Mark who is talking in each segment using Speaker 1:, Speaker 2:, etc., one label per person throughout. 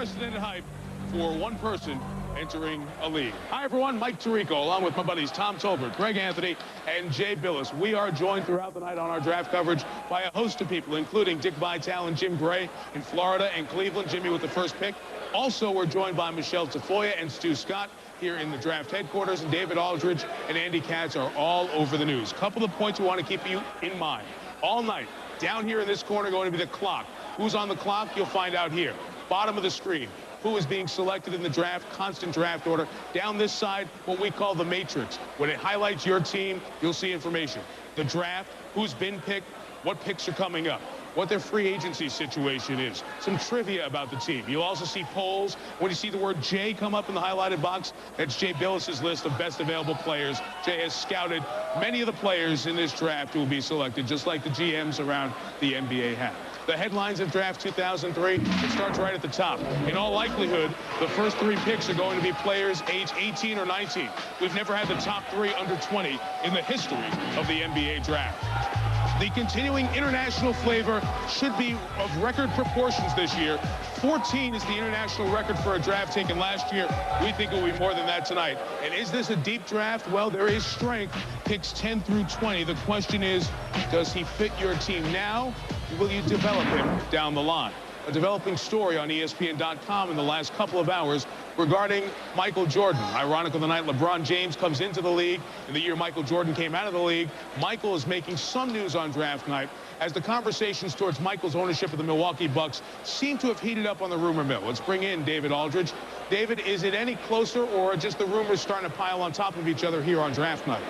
Speaker 1: unprecedented hype for one person entering a league. Hi, everyone. Mike Tirico, along with my buddies Tom Tolbert, Greg Anthony, and Jay Billis. We are joined throughout the night on our draft coverage by a host of people, including Dick Vitale and Jim Gray in Florida and Cleveland. Jimmy with the first pick. Also, we're joined by Michelle Tafoya and Stu Scott here in the draft headquarters, and David Aldridge and Andy Katz are all over the news. Couple of points we want to keep you in mind. All night, down here in this corner, going to be the clock. Who's on the clock? You'll find out here. Bottom of the screen. Who is being selected in the draft, constant draft order. Down this side, what we call the matrix. When it highlights your team, you'll see information. The draft, who's been picked, what picks are coming up, what their free agency situation is, some trivia about the team. You'll also see polls. When you see the word Jay come up in the highlighted box, that's Jay Billis's list of best available players. Jay has scouted many of the players in this draft who will be selected, just like the GMs around the NBA have. The headlines of draft 2003, it starts right at the top. In all likelihood, the first three picks are going to be players age 18 or 19. We've never had the top three under 20 in the history of the NBA draft. The continuing international flavor should be of record proportions this year. 14 is the international record for a draft taken last year. We think it will be more than that tonight. And is this a deep draft? Well, there is strength. Picks 10 through 20. The question is, does he fit your team now? Will you develop him down the line? A developing story on ESPN.com in the last couple of hours regarding Michael Jordan. Ironic of the night, LeBron James comes into the league. In the year Michael Jordan came out of the league, Michael is making some news on draft night as the conversations towards Michael's ownership of the Milwaukee Bucks seem to have heated up on the rumor mill. Let's bring in David Aldridge. David, is it any closer or just the rumors starting to pile on top of each other here on draft night?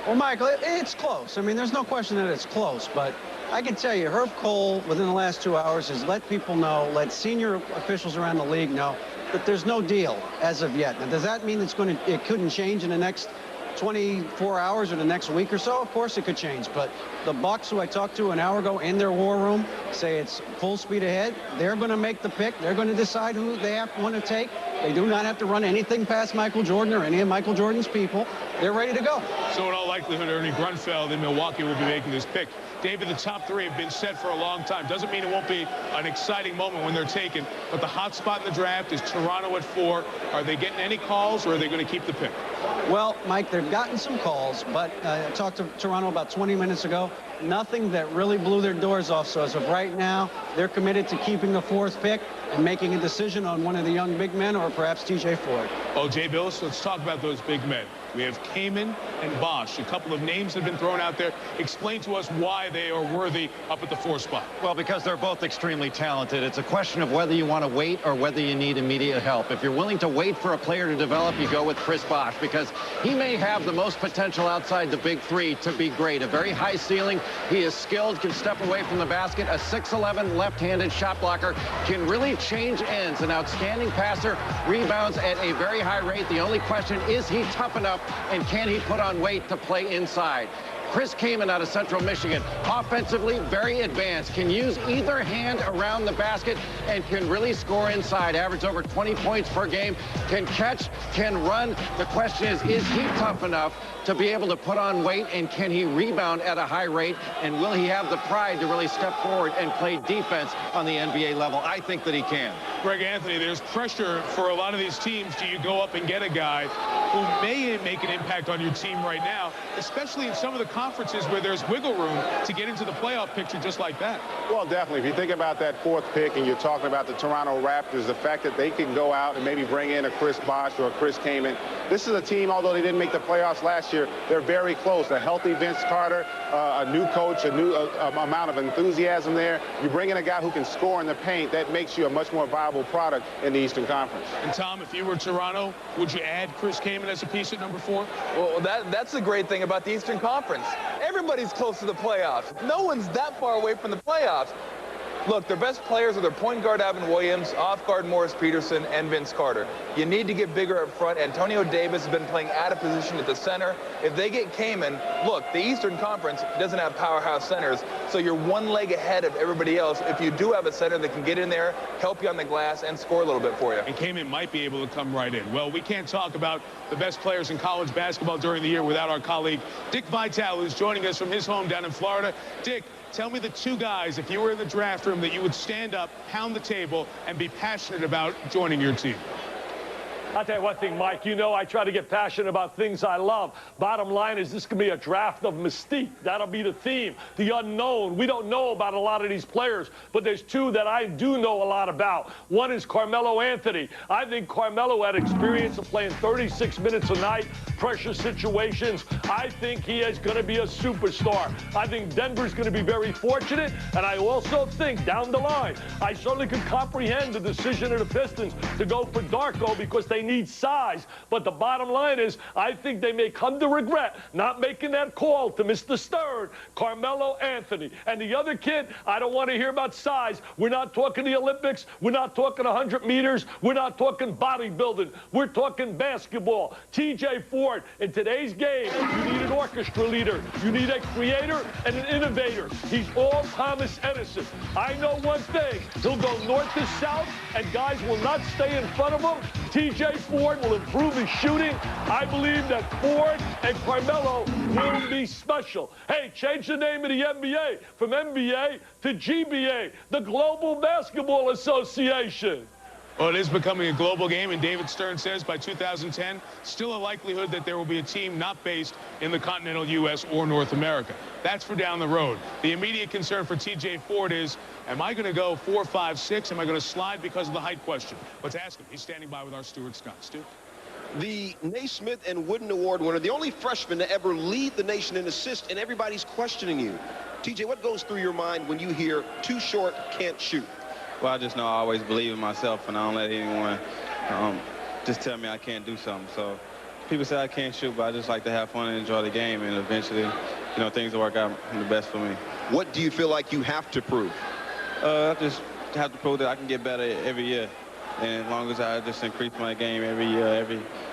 Speaker 2: Well, Michael, it's close. I mean, there's no question that it's close, but I can tell you, Herb Cole, within the last 2 hours, has let people know, let senior officials around the league know that there's no deal as of yet. Now, does that mean it couldn't change in the next 24 hours or the next week or so? Of course it could change, but the Bucks, who I talked to an hour ago in their war room, say it's full speed ahead. They're going to make the pick. They're going to decide who they want to take. They do not have to run anything past Michael Jordan or any of Michael Jordan's people. They're ready to go.
Speaker 1: So in all likelihood, Ernie Grunfeld in Milwaukee will be making this pick. David, the top three have been set for a long time. Doesn't mean it won't be an exciting moment when they're taken, but the hot spot in the draft is Toronto at 4. Are they getting any calls, or are they going to keep the pick?
Speaker 2: Well, Mike, they've gotten some calls, but I talked to Toronto about 20 minutes ago. Nothing that really blew their doors off. So as of right now, they're committed to keeping the 4th pick and making a decision on one of the young big men or perhaps TJ Ford.
Speaker 1: Oh, Jay Billis, let's talk about those big men. We have Kaman and Bosch. A couple of names have been thrown out there. Explain to us why they are worthy up at the 4 spot.
Speaker 3: Well, because they're both extremely talented. It's a question of whether you want to wait or whether you need immediate help. If you're willing to wait for a player to develop, you go with Chris Bosch, because he may have the most potential outside the big three to be great. A very high ceiling. He is skilled, can step away from the basket. A 6'11" left-handed shot blocker, can really change ends. An outstanding passer, rebounds at a very high rate. The only question is he tough enough, and can he put on weight to play inside? Chris Kaman out of Central Michigan, offensively very advanced, can use either hand around the basket and can really score inside, average over 20 points per game, can catch, can run. The question is he tough enough to be able to put on weight, and can he rebound at a high rate, and will he have the pride to really step forward and play defense on the NBA level? I think that he can.
Speaker 1: Greg Anthony, there's pressure for a lot of these teams. Do you go up and get a guy who may make an impact on your team right now, especially in some of the conferences where there's wiggle room to get into the playoff picture just like that?
Speaker 4: Well, definitely. If you think about that 4th pick and you're talking about the Toronto Raptors, the fact that they can go out and maybe bring in a Chris Bosh or a Chris Kaman. This is a team, although they didn't make the playoffs last year, they're very close. A healthy Vince Carter, a new coach, a new amount of enthusiasm there. You bring in a guy who can score in the paint, that makes you a much more viable product in the Eastern Conference.
Speaker 1: And Tom, if you were Toronto, would you add Chris Kaman as a piece at number 4?
Speaker 5: Well, that's the great thing about the Eastern Conference. Everybody's close to the playoffs. No one's that far away from the playoffs. Look, their best players are their point guard, Evan Williams, off guard, Morris Peterson, and Vince Carter. You need to get bigger up front. Antonio Davis has been playing out of position at the center. If they get Kaman, look, the Eastern Conference doesn't have powerhouse centers, so you're one leg ahead of everybody else if you do have a center that can get in there, help you on the glass, and score a little bit for you.
Speaker 1: And Kaman might be able to come right in. Well, we can't talk about the best players in college basketball during the year without our colleague Dick Vitale, who's joining us from his home down in Florida. Dick, Tell me the two guys, if you were in the draft room, that you would stand up, pound the table, and be passionate about joining your team.
Speaker 6: I'll tell you one thing, Mike. You know I try to get passionate about things I love. Bottom line is this can be a draft of mystique. That'll be the theme, the unknown. We don't know about a lot of these players, but there's two that I do know a lot about. One is Carmelo Anthony. I think Carmelo had experience of playing 36 minutes a night, pressure situations. I think he is going to be a superstar. I think Denver's going to be very fortunate, and I also think down the line, I certainly could comprehend the decision of the Pistons to go for Darko because they need size. But the bottom line is, I think they may come to regret not making that call to Mr. Stern, Carmelo Anthony. And the other kid, I don't want to hear about size. We're not talking the Olympics. We're not talking 100 meters. We're not talking bodybuilding. We're talking basketball. TJ Ford, in today's game, you need an orchestra leader. You need a creator and an innovator. He's all Thomas Edison. I know one thing. He'll go north to south, and guys will not stay in front of him. TJ Ford will improve his shooting. I believe that Ford and Carmelo will be special. Hey, change the name of the NBA from NBA to GBA, the Global Basketball Association.
Speaker 1: Well, it is becoming a global game, and David Stern says by 2010, still a likelihood that there will be a team not based in the continental U.S. or North America. That's for down the road. The immediate concern for TJ Ford is, am I going to go 4, 5, 6? Am I going to slide because of the height question? Let's ask him. He's standing by with our Stuart Scott. Stu?
Speaker 7: The Naismith and Wooden Award winner, the only freshman to ever lead the nation in assists, and everybody's questioning you. TJ, what goes through your mind when you hear too short, can't shoot?
Speaker 8: Well, I just know I always believe in myself, and I don't let anyone just tell me I can't do something. So people say I can't shoot, but I just like to have fun and enjoy the game, and eventually, you know, things will work out the best for me.
Speaker 7: What do you feel like you have to prove?
Speaker 8: I just have to prove that I can get better every year. And as long as I just increase my game every year,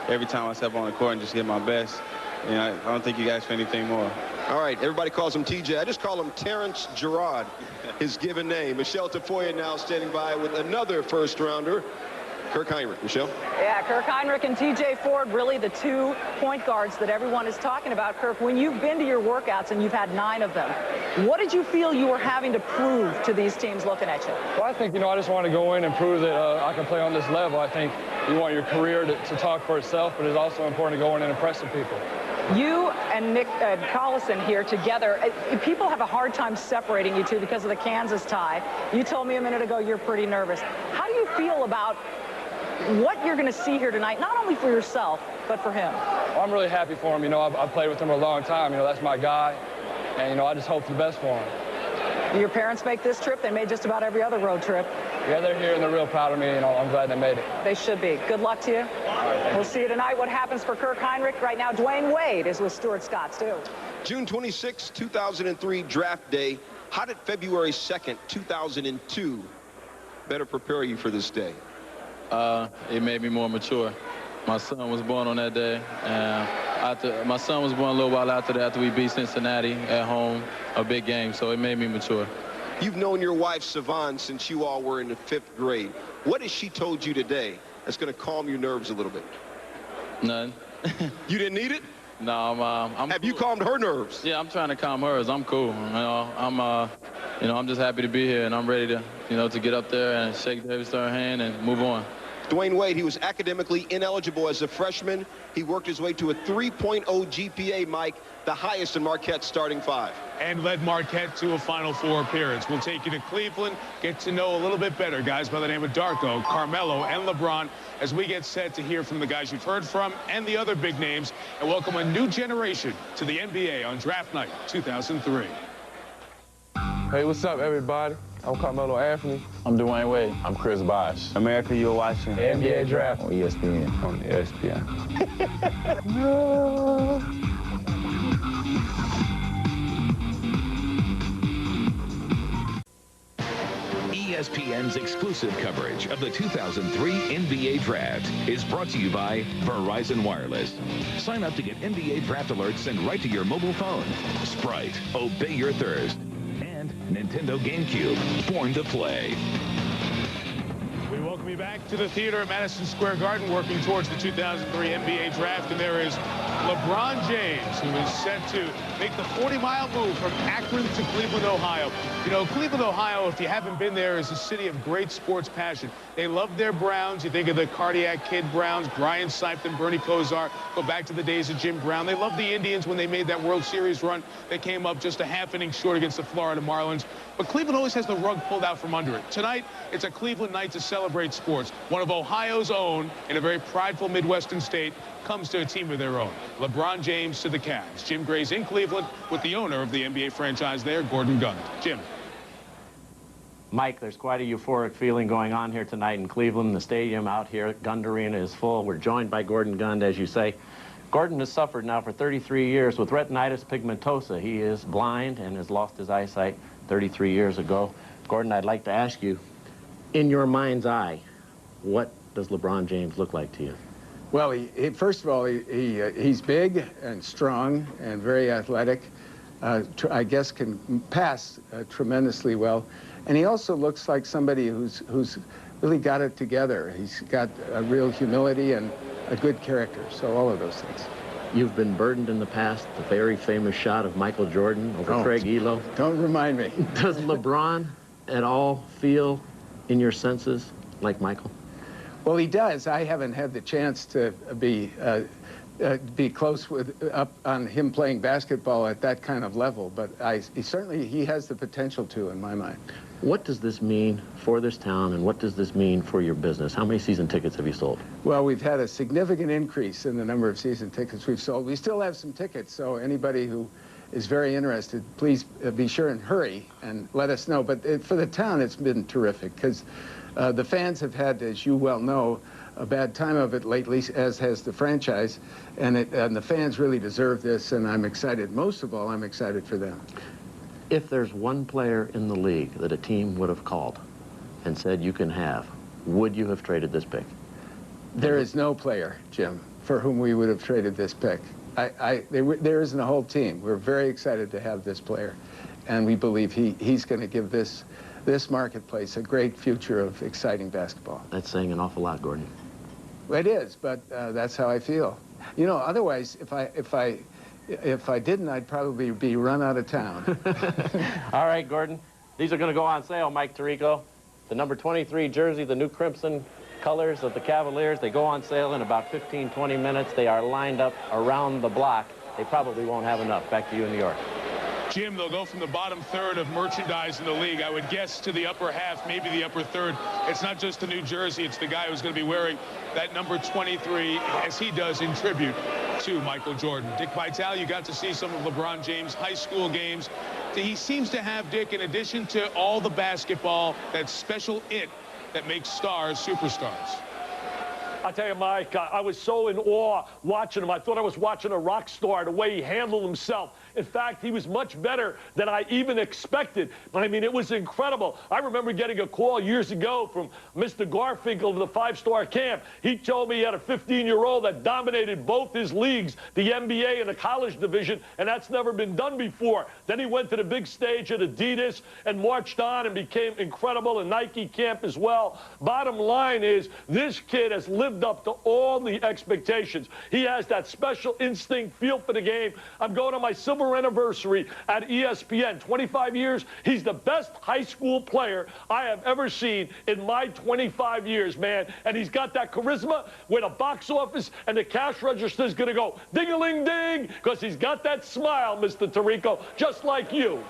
Speaker 8: every time I step on the court and just get my best, you know, I don't think you guys for anything more.
Speaker 7: All right, everybody calls him TJ. I just call him Terrence Gerard, his given name. Michelle Tafoya now standing by with another first-rounder, Kirk Heinrich. Michelle?
Speaker 9: Yeah, Kirk Heinrich and TJ Ford, really the 2 point guards that everyone is talking about. Kirk, when you've been to your workouts and you've had 9 of them, what did you feel you were having to prove to these teams looking at you?
Speaker 10: Well, I think, you know, I just want to go in and prove that I can play on this level. I think you want your career to talk for itself, but it's also important to go in and impress some people.
Speaker 9: You and Nick Collison here together, people have a hard time separating you two because of the Kansas tie. You told me a minute ago you're pretty nervous. How do you feel about what you're going to see here tonight, not only for yourself, but for him?
Speaker 10: Well, I'm really happy for him. You know, I've played with him for a long time. You know, that's my guy. And, you know, I just hope for the best for him.
Speaker 9: Do your parents make this trip? They made just about every other road trip.
Speaker 10: Yeah, they're here and they're real proud of me. You know, I'm glad they made it.
Speaker 9: They should be. Good luck to you. We'll see you tonight. What happens for Kirk Heinrich? Right now, Dwayne Wade is with Stuart Scott, too.
Speaker 7: June 26, 2003 draft day. How did February 2nd, 2002 better prepare you for this day?
Speaker 11: It made me more mature. My son was born on that day. My son was born a little while after that, after we beat Cincinnati at home, a big game, so it made me mature.
Speaker 7: You've known your wife, Savon, since you all were in the 5th grade. What has she told you today that's going to calm your nerves a little bit?
Speaker 11: None.
Speaker 7: You didn't need it?
Speaker 11: No, I'm
Speaker 7: Have you calmed her nerves?
Speaker 11: Yeah, I'm trying to calm hers. I'm cool. You know, I'm just happy to be here, and I'm ready to, you know, to get up there and shake David Stern's hand and move on.
Speaker 7: Dwayne Wade, he was academically ineligible as a freshman. He worked his way to a 3.0 GPA, Mike, the highest in Marquette's starting 5.
Speaker 1: And led Marquette to a Final Four appearance. We'll take you to Cleveland, get to know a little bit better guys by the name of Darko, Carmelo, and LeBron as we get set to hear from the guys you've heard from and the other big names and welcome a new generation to the NBA on Draft Night 2003.
Speaker 12: Hey, what's up, everybody? I'm Carmelo Anthony.
Speaker 11: I'm Dwayne Wade.
Speaker 13: I'm Chris Bosh.
Speaker 12: America, you're watching
Speaker 10: NBA Draft
Speaker 13: on ESPN.
Speaker 12: on ESPN.
Speaker 14: ESPN's exclusive coverage of the 2003 NBA Draft is brought to you by Verizon Wireless. Sign up to get NBA Draft alerts sent right to your mobile phone. Sprite, obey your thirst. And Nintendo GameCube, born to play.
Speaker 1: We welcome you back to the theater at Madison Square Garden, working towards the 2003 NBA Draft, and there is LeBron James, who is set to make the 40-mile move from Akron to Cleveland, Ohio. You know, Cleveland, Ohio, if you haven't been there, is a city of great sports passion. They love their Browns. You think of the Cardiac Kid Browns, Brian Sipton, Bernie Kosar. Go back to the days of Jim Brown. They love the Indians when they made that World Series run. They came up just a half inning short against the Florida Marlins. But Cleveland always has the rug pulled out from under it. Tonight, it's a Cleveland night to celebrate sports. One of Ohio's own, in a very prideful Midwestern state, comes to a team of their own. LeBron James to the Cavs. Jim Gray's in Cleveland with the owner of the NBA franchise there, Gordon Gund. Jim.
Speaker 13: Mike, there's quite a euphoric feeling going on here tonight in Cleveland. The stadium out here at Gund Arena is full. We're joined by Gordon Gund, as you say. Gordon has suffered now for 33 years with retinitis pigmentosa. He is blind and has lost his eyesight 33 years ago. Gordon, I'd like to ask you, in your mind's eye, what does LeBron James look like to you?
Speaker 15: Well, first of all, he's big and strong and very athletic. I guess can pass tremendously well. And he also looks like somebody who's really got it together. He's got a real humility and a good character, so all of those things.
Speaker 13: You've been burdened in the past, the very famous shot of Michael Jordan over Craig Elo.
Speaker 15: Don't remind me.
Speaker 13: Does LeBron at all feel in your senses like Michael?
Speaker 15: Well, he does. I haven't had the chance to be close up on him playing basketball at that kind of level, but he has the potential to, in my mind.
Speaker 13: What does this mean for this town, and what does this mean for your business? How many season tickets have you sold?
Speaker 15: Well, we've had a significant increase in the number of season tickets we've sold. We still have some tickets, so anybody who is very interested, please be sure and hurry and let us know. But for the town, it's been terrific, because the fans have had, as you well know, a bad time of it lately, as has the franchise, and the fans really deserve this, and I'm excited. Most of all, I'm excited for them.
Speaker 13: If there's one player in the league that a team would have called and said you can have, would you have traded this pick?
Speaker 15: There is no player, Jim, for whom we would have traded this pick. There isn't a whole team. We're very excited to have this player, and we believe he's going to give this marketplace a great future of exciting basketball.
Speaker 13: That's saying an awful lot, Gordon.
Speaker 15: It is, but that's how I feel. You know, otherwise, if I didn't, I'd probably be run out of town.
Speaker 13: All right, Gordon. These are going to go on sale, Mike Tirico. The number 23 jersey, the new crimson colors of the Cavaliers, they go on sale in about 15, 20 minutes. They are lined up around the block. They probably won't have enough. Back to you in New York.
Speaker 1: Jim, they'll go from the bottom third of merchandise in the league, I would guess, to the upper half, maybe the upper third. It's not just the new jersey, it's the guy who's going to be wearing that number 23, as he does in tribute to Michael Jordan. Dick Vitale, you got to see some of LeBron James' high school games. He seems to have, Dick, in addition to all the basketball, that special it that makes stars superstars.
Speaker 6: I tell you, Mike, I was so in awe watching him. I thought I was watching a rock star, the way he handled himself. In fact, he was much better than I even expected. But, I mean, it was incredible. I remember getting a call years ago from Mr. Garfinkel of the 5-star camp. He told me he had a 15-year-old that dominated both his leagues, the NBA and the college division, and that's never been done before. Then he went to the big stage at Adidas and marched on and became incredible in Nike camp as well. Bottom line is, this kid has lived up to all the expectations. He has that special instinct, feel for the game. I'm going to my silver anniversary at ESPN. 25 years. He's the best high school player I have ever seen in my 25 years, man. And he's got that charisma where the box office and the cash register is going to go ding-a-ling-ding, because he's got that smile, Mr. Tirico, just like you.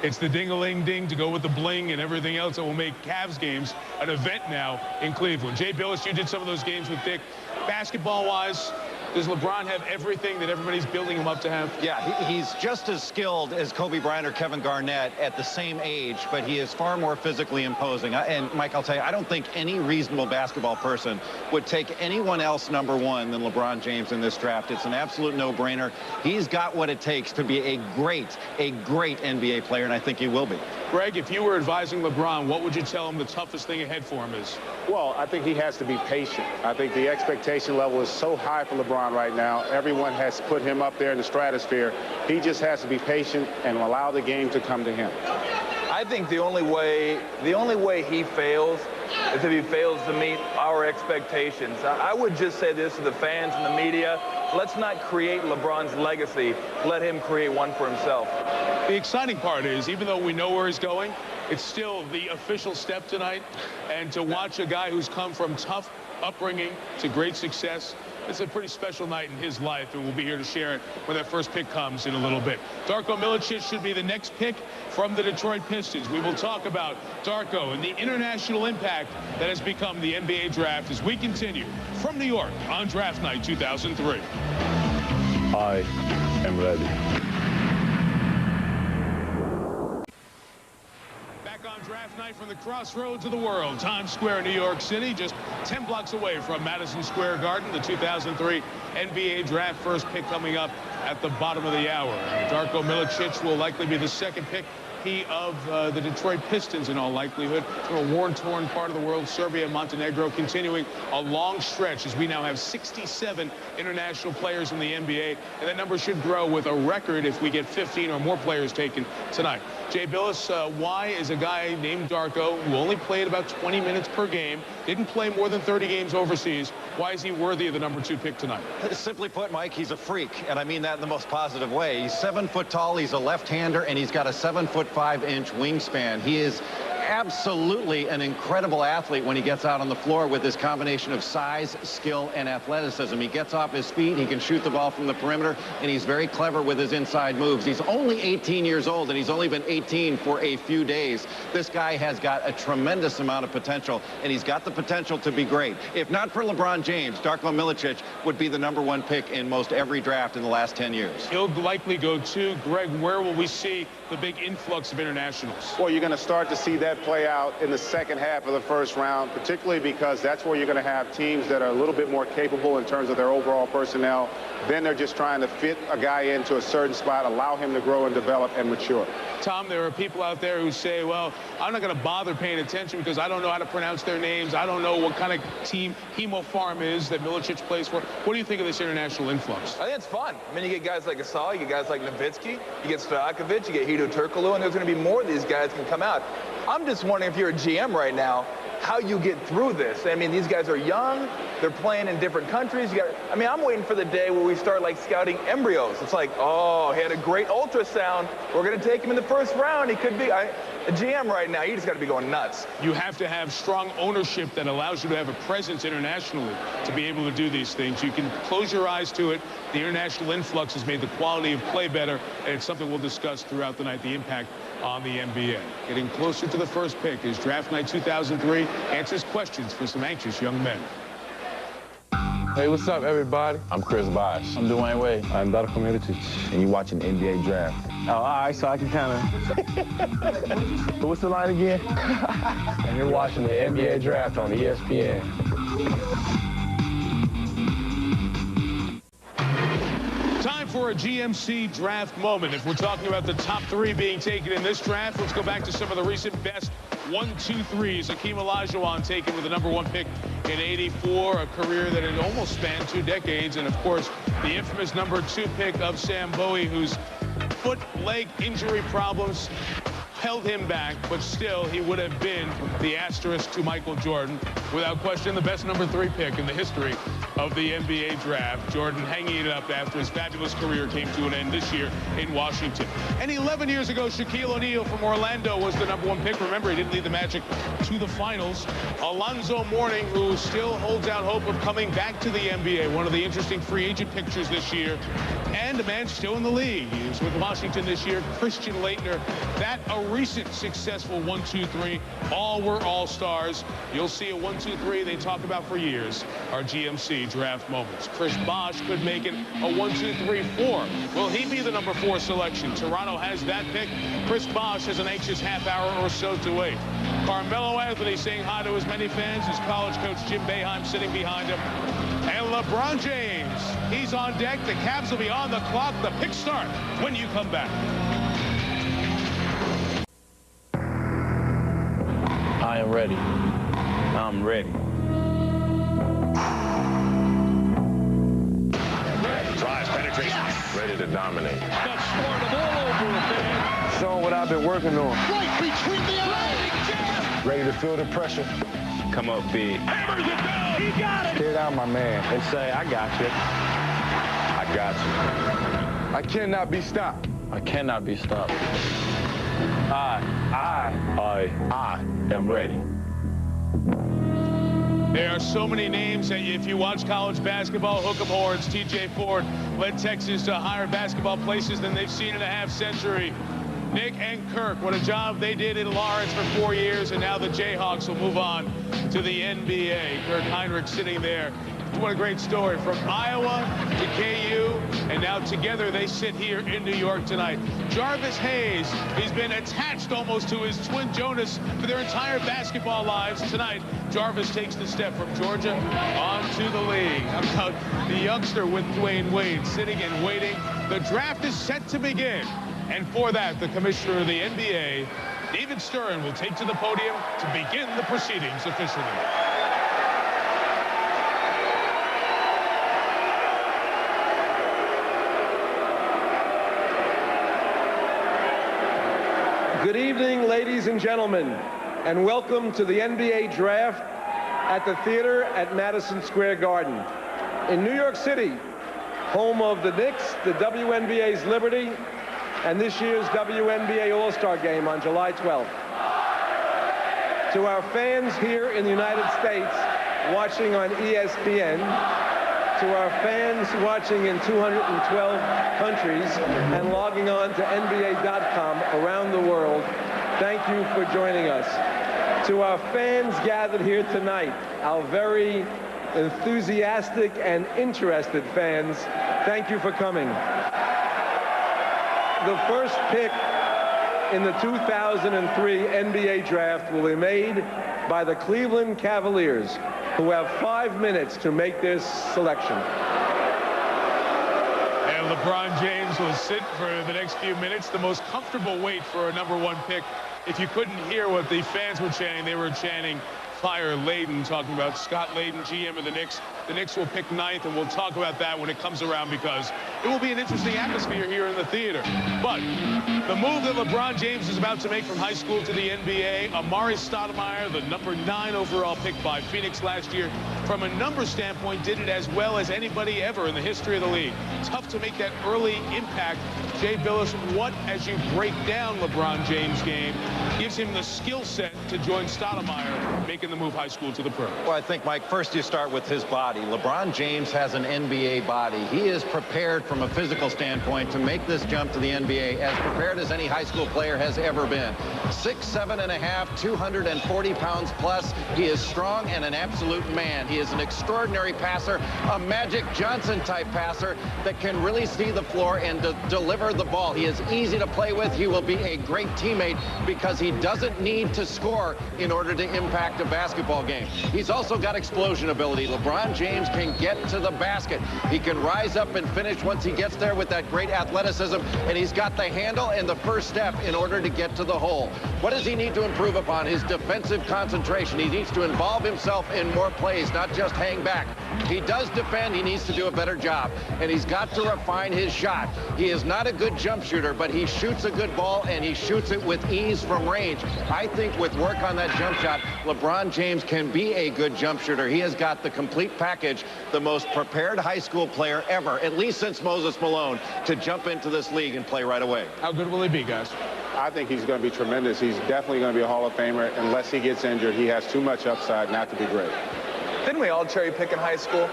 Speaker 1: It's the ding-a-ling-ding to go with the bling and everything else that will make Cavs games an event now in Cleveland. Jay Billis, you did some of those games with Dick. Basketball-wise, does LeBron have everything that everybody's building him up to have?
Speaker 3: Yeah, he's just as skilled as Kobe Bryant or Kevin Garnett at the same age, but he is far more physically imposing. And, Mike, I'll tell you, I don't think any reasonable basketball person would take anyone else #1 than LeBron James in this draft. It's an absolute no-brainer. He's got what it takes to be a great NBA player, and I think he will be.
Speaker 1: Greg, if you were advising LeBron, what would you tell him the toughest thing ahead for him is?
Speaker 4: Well, I think he has to be patient. I think the expectation level is so high for LeBron right now. Everyone has put him up there in the stratosphere. He just has to be patient and allow the game to come to him.
Speaker 5: I think the only way he fails is if he fails to meet our expectations. I would just say this to the fans and the media. Let's not create LeBron's legacy. Let him create one for himself.
Speaker 1: The exciting part is, even though we know where he's going, it's still the official step tonight. And to watch a guy who's come from tough upbringing to great success, it's a pretty special night in his life, and we'll be here to share it when that first pick comes in a little bit. Darko Milicic should be the next pick from the Detroit Pistons. We will talk about Darko and the international impact that has become the NBA draft as we continue from New York on Draft Night 2003.
Speaker 16: I am ready.
Speaker 1: On draft night from the crossroads of the world, Times Square, New York City, just 10 blocks away from Madison Square Garden. The 2003 NBA draft, first pick coming up at the bottom of the hour. Darko Milicic will likely be the second pick of the Detroit Pistons in all likelihood. From a war-torn part of the world, Serbia and Montenegro, continuing a long stretch as we now have 67 international players in the NBA, and that number should grow with a record if we get 15 or more players taken tonight. Jay Billis, why is a guy named Darko, who only played about 20 minutes per game, didn't play more than 30 games overseas, why is he worthy of the number 2 pick tonight?
Speaker 3: Simply put, Mike, he's a freak, and I mean that in the most positive way. He's 7 foot tall, he's a left-hander, and he's got a 7'5" wingspan. He is absolutely an incredible athlete when he gets out on the floor with his combination of size, skill, and athleticism. He gets off his feet, he can shoot the ball from the perimeter, and he's very clever with his inside moves. He's only 18 years old, and he's only been 18 for a few days. This guy has got a tremendous amount of potential, and he's got the potential to be great. If not for LeBron James, Darko Milicic would be the number 1 pick in most every draft in the last 10 years.
Speaker 1: He'll likely go 2. Greg, where will we see the big influx of internationals?
Speaker 4: Well, you're going to start to see that play out in the second half of the first round, particularly because that's where you're going to have teams that are a little bit more capable in terms of their overall personnel. Then they're just trying to fit a guy into a certain spot, allow him to grow and develop and mature.
Speaker 1: Tom, there are people out there who say, well, I'm not going to bother paying attention because I don't know how to pronounce their names. I don't know what kind of team Hemo Farm is that Milicic plays for. What do you think of this international influx?
Speaker 5: I think it's fun. I mean, you get guys like Gasol, you get guys like Nowitzki, you get Stojakovic, you get Hedo Turkoglu, and there's going to be more of these guys can come out. I'm just wondering if you're a GM right now, how you get through this. I mean, these guys are young. They're playing in different countries. I mean, I'm waiting for the day where we start, like, scouting embryos. It's like, oh, he had a great ultrasound. We're going to take him in the first round. He could be a GM right now. You just got to be going nuts.
Speaker 1: You have to have strong ownership that allows you to have a presence internationally to be able to do these things. You can close your eyes to it. The international influx has made the quality of play better, and it's something we'll discuss throughout the night, the impact on the NBA. Getting closer to the first pick is Draft Night 2003 answers questions for some anxious young men.
Speaker 12: Hey, what's up, everybody?
Speaker 16: I'm Chris Bosh.
Speaker 11: I'm Dwayne Wade.
Speaker 16: I'm Darko Milicic, and you're watching the NBA draft.
Speaker 12: Oh, all right, so I can kind of... What's the line again? And you're watching the NBA draft on ESPN.
Speaker 1: Time for a GMC draft moment. If we're talking about the top 3 being taken in this draft, let's go back to some of the recent best 1-2-3s. Hakeem Olajuwon taken with the number 1 pick in '84, a career that had almost spanned 2 decades. And, of course, the infamous number 2 pick of Sam Bowie, whose foot-leg injury problems held him back, but still he would have been the asterisk to Michael Jordan. Without question, the best number 3 pick in the history of the NBA draft. Jordan hanging it up after his fabulous career came to an end this year in Washington. And 11 years ago, Shaquille O'Neal from Orlando was the number 1 pick. Remember, he didn't lead the Magic to the finals. Alonzo Mourning, who still holds out hope of coming back to the NBA, one of the interesting free agent pictures this year. And a man still in the league. He was with Washington this year, Christian Laettner. That a recent successful 1-2-3. All were all-stars. You'll see a 1-2-3 they talk about for years. Our GMC draft moments. Chris Bosh could make it a 1-2-3-4. Will he be the number 4 selection? Toronto has that pick. Chris Bosh has an anxious half hour or so to wait. Carmelo Anthony saying hi to as many fans as college coach Jim Boeheim sitting behind him. And LeBron James, he's on deck. The Cavs will be on the clock. The picks start when you come back.
Speaker 11: I am ready. I'm ready.
Speaker 16: Drives, penetration, ready to dominate.
Speaker 6: Got started all over it, man.
Speaker 12: Showing what I've been working on.
Speaker 6: Right between the eyes.
Speaker 16: Ready to feel the pressure.
Speaker 11: Come up big.
Speaker 6: Hammers it down. He got it.
Speaker 12: Tear down my man.
Speaker 11: And say, I got you.
Speaker 12: Gotcha. I cannot be stopped.
Speaker 11: I cannot be stopped.
Speaker 12: I am ready.
Speaker 1: There are so many names that if you watch college basketball, hook 'em horns, TJ Ford led Texas to higher basketball places than they've seen in a half-century. Nick and Kirk, what a job they did in Lawrence for 4 years, and now the Jayhawks will move on to the NBA. Kirk Heinrich sitting there. What a great story, from Iowa to KU, and now together they sit here in New York tonight. Jarvis Hayes, he's been attached almost to his twin Jonas for their entire basketball lives. Tonight, Jarvis takes the step from Georgia on to the league. How about the youngster with Dwayne Wade sitting and waiting? The draft is set to begin, and for that, the commissioner of the NBA, David Stern, will take to the podium to begin the proceedings officially.
Speaker 17: Good evening, ladies and gentlemen, and welcome to the NBA Draft at the Theater at Madison Square Garden. In New York City, home of the Knicks, the WNBA's Liberty, and this year's WNBA All-Star Game on July 12th. To our fans here in the United States watching on ESPN, to our fans watching in 212 countries and logging on to NBA.com around the world, thank you for joining us. To our fans gathered here tonight, our very enthusiastic and interested fans, thank you for coming. The first pick in the 2003 NBA Draft will be made by the Cleveland Cavaliers, who have 5 minutes to make their selection.
Speaker 1: And LeBron James will sit for the next few minutes. The most comfortable wait for a #1 pick. If you couldn't hear what the fans were chanting, they were chanting "Fire Layden," talking about Scott Layden, GM of the Knicks. The Knicks will pick 9th, and we'll talk about that when it comes around, because it will be an interesting atmosphere here in the theater. But the move that LeBron James is about to make from high school to the NBA, Amari Stoudemire, the #9 overall pick by Phoenix last year, from a number standpoint, did it as well as anybody ever in the history of the league. Tough to make that early impact. Jay Billis, what, as you break down LeBron James' game, gives him the skill set to join Stoudemire, making the move high school to the pros?
Speaker 3: Well, I think, Mike, first you start with his body. LeBron James has an NBA body. He is prepared from a physical standpoint to make this jump to the NBA, as prepared as any high school player has ever been. 6'7½", 240 pounds plus. He is strong and an absolute man. He is an extraordinary passer, a Magic Johnson-type passer that can really see the floor and deliver the ball. He is easy to play with. He will be a great teammate because he doesn't need to score in order to impact a basketball game. He's also got explosion ability. LeBron James can get to the basket. He can rise up and finish once he gets there with that great athleticism, and he's got the handle and the first step in order to get to the hole. What does he need to improve upon? His defensive concentration. He needs to involve himself in more plays, not just hang back. He does defend. He needs to do a better job, and he's got to refine his shot. He is not a good jump shooter, but he shoots a good ball, and he shoots it with ease from range. I think with work on that jump shot, LeBron James can be a good jump shooter. He has got the complete package, the most prepared high school player ever, at least since Moses Malone, to jump into this league and play right away.
Speaker 1: How good will he be, guys?
Speaker 4: I think he's going to be tremendous. He's definitely going to be a Hall of Famer. Unless he gets injured, he has too much upside not to be great.
Speaker 5: Didn't we all cherry pick in high school?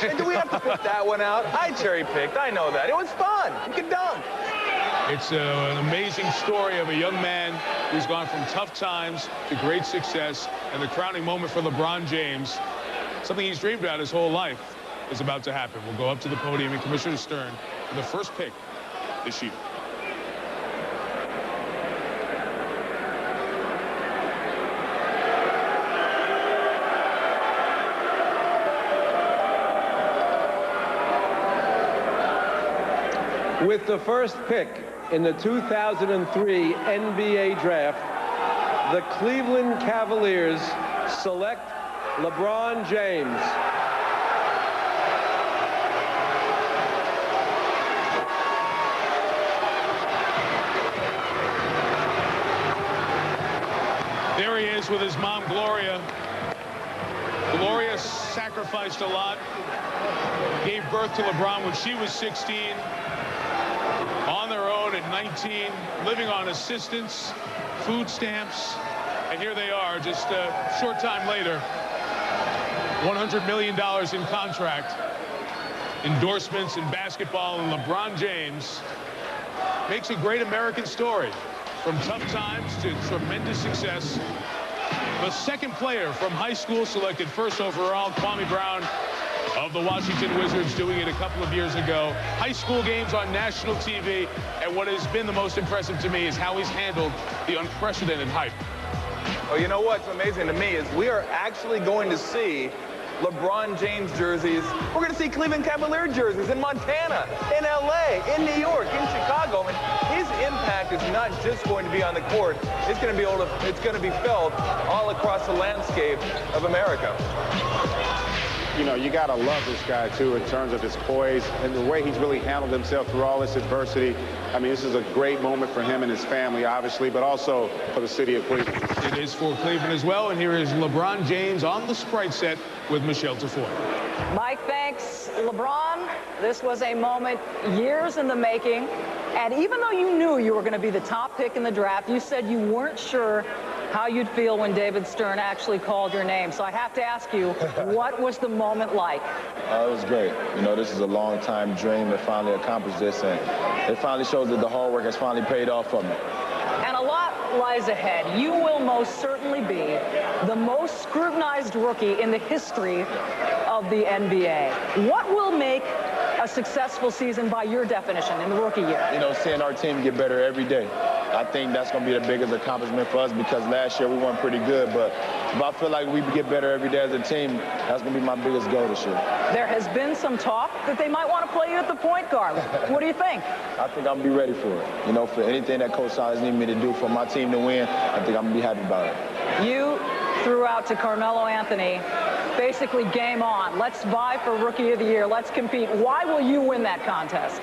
Speaker 5: And do we have to pick that one out? I cherry picked. I know that. It was fun. You could dunk.
Speaker 1: It's an amazing story of a young man who's gone from tough times to great success, and the crowning moment for LeBron James, something he's dreamed about his whole life, is about to happen. We'll go up to the podium and Commissioner Stern for the first pick this year.
Speaker 17: With the first pick in the 2003 NBA Draft, the Cleveland Cavaliers select LeBron James.
Speaker 1: There he is with his mom, Gloria. The Gloria sacrificed a lot, gave birth to LeBron when she was 16, on their own at 19, living on assistance, food stamps, and here they are just a short time later, $100 million in contract, endorsements in basketball, and LeBron James makes a great American story. From tough times to tremendous success. The second player from high school selected first overall, Kwame Brown of the Washington Wizards, doing it a couple of years ago. High school games on national TV, and what has been the most impressive to me is how he's handled the unprecedented hype.
Speaker 5: Well, you know what's amazing to me is we are actually going to see LeBron James jerseys. We're going to see Cleveland Cavalier jerseys in Montana, in LA, in New York, in Chicago. I mean, his impact is not just going to be on the court. It's going to be felt all across the landscape of America.
Speaker 4: You know, you got to love this guy, too, in terms of his poise and the way he's really handled himself through all this adversity. I mean, this is a great moment for him and his family, obviously, but also for the city of Cleveland.
Speaker 1: It is for Cleveland as well, and here is LeBron James on the Sprite set with Michelle Tafoya.
Speaker 9: Mike, thanks. LeBron, this was a moment years in the making, and even though you knew you were going to be the top pick in the draft, you said you weren't sure how you'd feel when David Stern actually called your name. So I have to ask you, what was the moment like?
Speaker 16: It was great. You know, this is a long-time dream to finally accomplish this, and it finally shows that the hard work has finally paid off for me.
Speaker 9: And a lot lies ahead. You will most certainly be the most scrutinized rookie in the history of the NBA. What will make a successful season by your definition in the rookie year?
Speaker 16: You know, seeing our team get better every day. I think that's going to be the biggest accomplishment for us because last year we weren't pretty good, but if I feel like we get better every day as a team, that's going to be my biggest goal this year.
Speaker 9: There has been some talk that they might want to play you at the point guard. What do you think?
Speaker 16: I think I'm going to be ready for it. You know, for anything that Coach Silas needs me to do for my team to win, I think I'm going to be happy about it.
Speaker 9: You threw out to Carmelo Anthony, basically game on. Let's vie for Rookie of the Year. Let's compete. Why will you win that contest?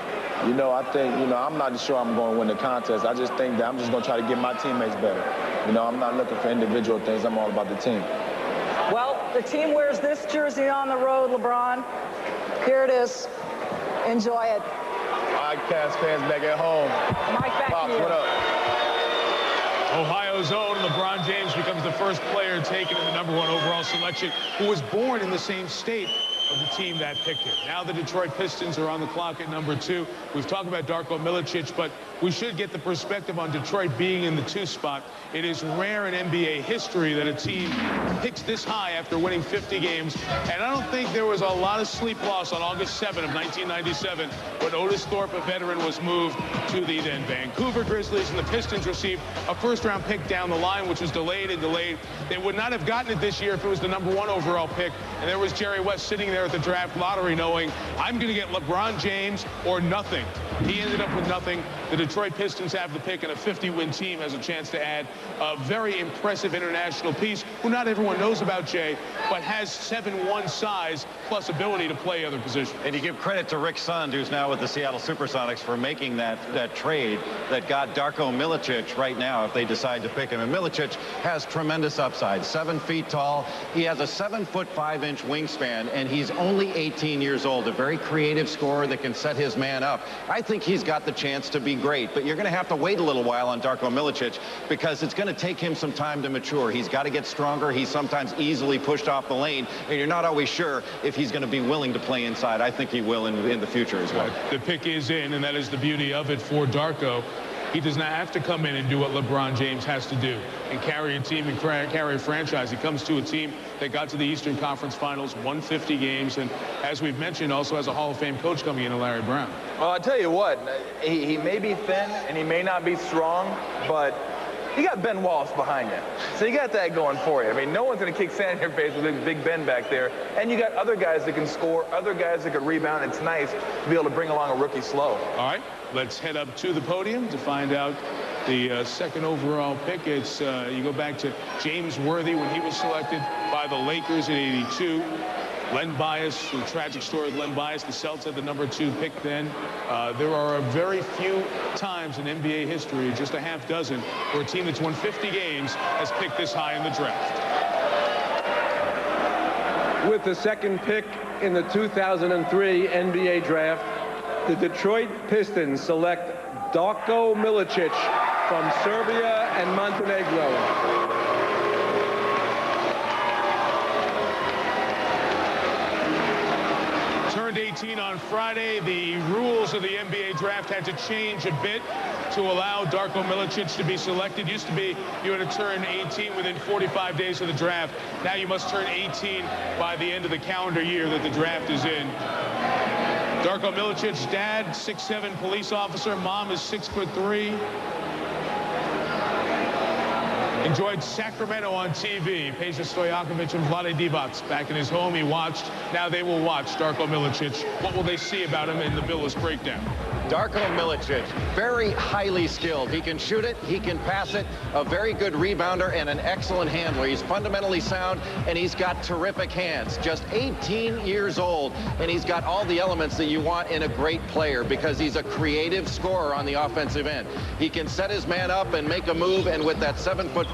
Speaker 16: You know, I think, you know, I'm not sure I'm going to win the contest. I just think that I'm just going to try to get my teammates better. You know, I'm not looking for individual things. I'm all about the team.
Speaker 9: Well, the team wears this jersey on the road, LeBron. Here it is. Enjoy it.
Speaker 16: All right, Cavs fans back at home.
Speaker 9: Mike, back
Speaker 16: Pops,
Speaker 9: to you.
Speaker 16: what up?
Speaker 1: Ohio's own LeBron James becomes the first player taken in the #1 overall selection who was born in the same state of the team that picked him. Now the Detroit Pistons are on the clock at #2. We've talked about Darko Milicic, but we should get the perspective on Detroit being in the 2 spot. It is rare in NBA history that a team picks this high after winning 50 games, and I don't think there was a lot of sleep lost on August 7 of 1997 when Otis Thorpe, a veteran, was moved to the then Vancouver Grizzlies, and the Pistons received a first-round pick down the line, which was delayed and delayed. They would not have gotten it this year if it was the #1 overall pick, and there was Jerry West sitting there at the draft lottery knowing, I'm going to get LeBron James or nothing. He ended up with nothing. The Detroit Pistons have the pick, and a 50-win team has a chance to add a very impressive international piece who not everyone knows about, Jay, but has 7'1" size plus ability to play other positions.
Speaker 3: And you give credit to Rick Sund, who's now with the Seattle Supersonics, for making that trade that got Darko Milicic right now if they decide to pick him. And Milicic has tremendous upside, 7 feet tall. He has a 7'5" wingspan, and he's only 18 years old, a very creative scorer that can set his man up. I think he's got the chance to be great, but you're going to have to wait a little while on Darko Milicic because it's going to take him some time to mature. He's got to get stronger. He's sometimes easily pushed off the lane, and you're not always sure if he's going to be willing to play inside. I think he will in the future as well.
Speaker 1: The pick is in, and that is the beauty of it for Darko. He does not have to come in and do what LeBron James has to do and carry a team and carry a franchise. He comes to a team that got to the Eastern Conference Finals, won 50 games, and as we've mentioned, also has a Hall of Fame coach coming in, Larry Brown.
Speaker 5: Well, I'll tell you what, he may be thin and he may not be strong, but you got Ben Wallace behind you. So you got that going for you. I mean, no one's going to kick sand in your face with Big Ben back there. And you got other guys that can score, other guys that can rebound. It's nice to be able to bring along a rookie slow.
Speaker 1: All right, let's head up to the podium to find out the second overall pick. It's you go back to James Worthy when he was selected by the Lakers in '82. Len Bias, the tragic story of Len Bias, the Celtics had the #2 pick then. There are a very few times in NBA history, just a half dozen, where a team that's won 50 games has picked this high in the draft.
Speaker 17: with the second pick in the 2003 NBA Draft, the Detroit Pistons select Darko Milicic from Serbia and Montenegro.
Speaker 1: Turned 18 on Friday. The rules of the NBA draft had to change a bit to allow Darko Milicic to be selected. Used to be you had to turn 18 within 45 days of the draft. Now you must turn 18 by the end of the calendar year that the draft is in. Darko Milicic's dad, 6'7" police officer. Mom is 6'3". Enjoyed Sacramento on TV. Peja Stojakovic and Vlade Divac back in his home. He watched. Now they will watch Darko Milicic. What will they see about him in the Billis breakdown?
Speaker 3: Darko Milicic, very highly skilled. He can shoot it, he can pass it, a very good rebounder and an excellent handler. He's fundamentally sound, and he's got terrific hands. Just 18 years old, and he's got all the elements that you want in a great player because he's a creative scorer on the offensive end. He can set his man up and make a move, and with that 7'5"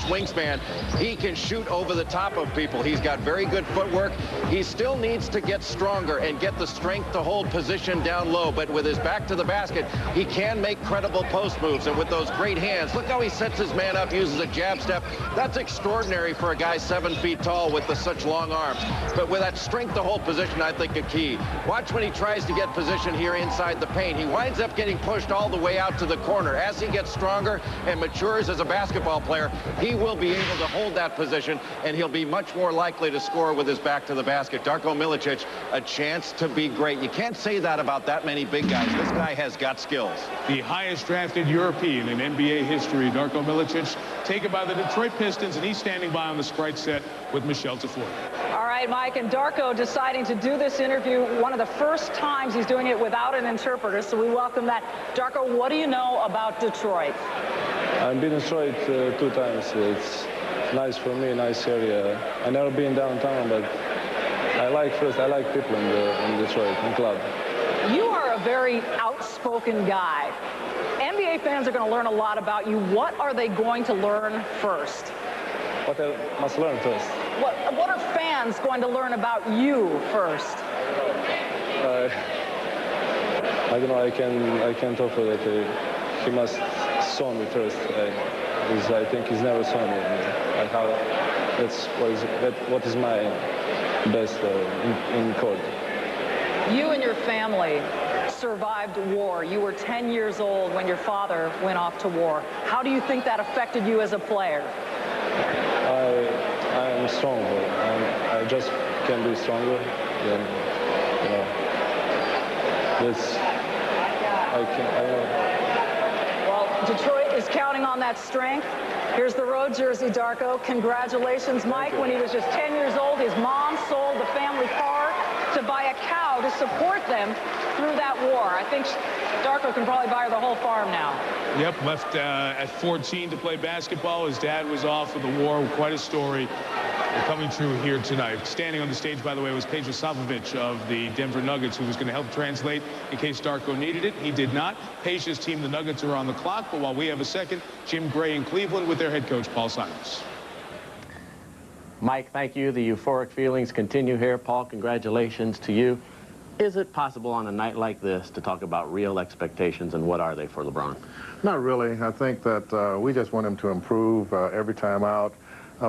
Speaker 3: wingspan, he can shoot over the top of people. He's got very good footwork. He still needs to get stronger and get the strength to hold position down low, but with his back to the basket, he can make credible post moves, and with those great hands, look how he sets his man up, uses a jab step. That's extraordinary for a guy 7 feet tall with such long arms. But with that strength to hold position, I think a key. Watch when he tries to get position here inside the paint. He winds up getting pushed all the way out to the corner. As he gets stronger and matures as a basketball player, he will be able to hold that position, and he'll be much more likely to score with his back to the basket. Darko Milicic, a chance to be great. You can't say that about that many big guys. This guy has got skills.
Speaker 1: The highest drafted European in NBA history, Darko Milicic, taken by the Detroit Pistons, and he's standing by on the Sprite set with Michelle Tafour.
Speaker 9: All right, Mike, and Darko deciding to do this interview one of the first times he's doing it without an interpreter, so we welcome that. Darko, what do you know about Detroit?
Speaker 18: I've been in Detroit 2 times. It's nice for me, nice area. I've never been downtown, but I like people in Detroit, in club.
Speaker 9: You are a very outspoken guy. NBA fans are going to learn a lot about you. What are they going to learn first?
Speaker 18: What I must learn first?
Speaker 9: What are fans going to learn about you first?
Speaker 18: I don't know. I can't offer that. He must saw me first. I think he's never saw me. That's what is my best in court.
Speaker 9: You and your family survived war. You were 10 years old when your father went off to war. How do you think that affected you as a player?
Speaker 18: I am strong. I just can be stronger. Then, you know,
Speaker 9: Well, Detroit is counting on that strength. Here's the road jersey, Darko. Congratulations, Mike. When he was just 10 years old, his mom sold the family car to buy a cow to support them through that war. I think Darko can probably buy her the whole farm now.
Speaker 1: Yep, left at 14 to play basketball. His dad was off for the war. Quite a story coming true here tonight. Standing on the stage, by the way, was Peja Stojakovic of the Denver Nuggets, who was going to help translate in case Darko needed it. He did not. Peja's team, the Nuggets, are on the clock. But while we have a second, Jim Gray in Cleveland with their head coach, Paul Silas.
Speaker 13: Mike, thank you. The euphoric feelings continue here. Paul, congratulations to you. Is it possible on a night like this to talk about real expectations, and what are they for LeBron?
Speaker 19: Not really. I think that we just want him to improve every time out.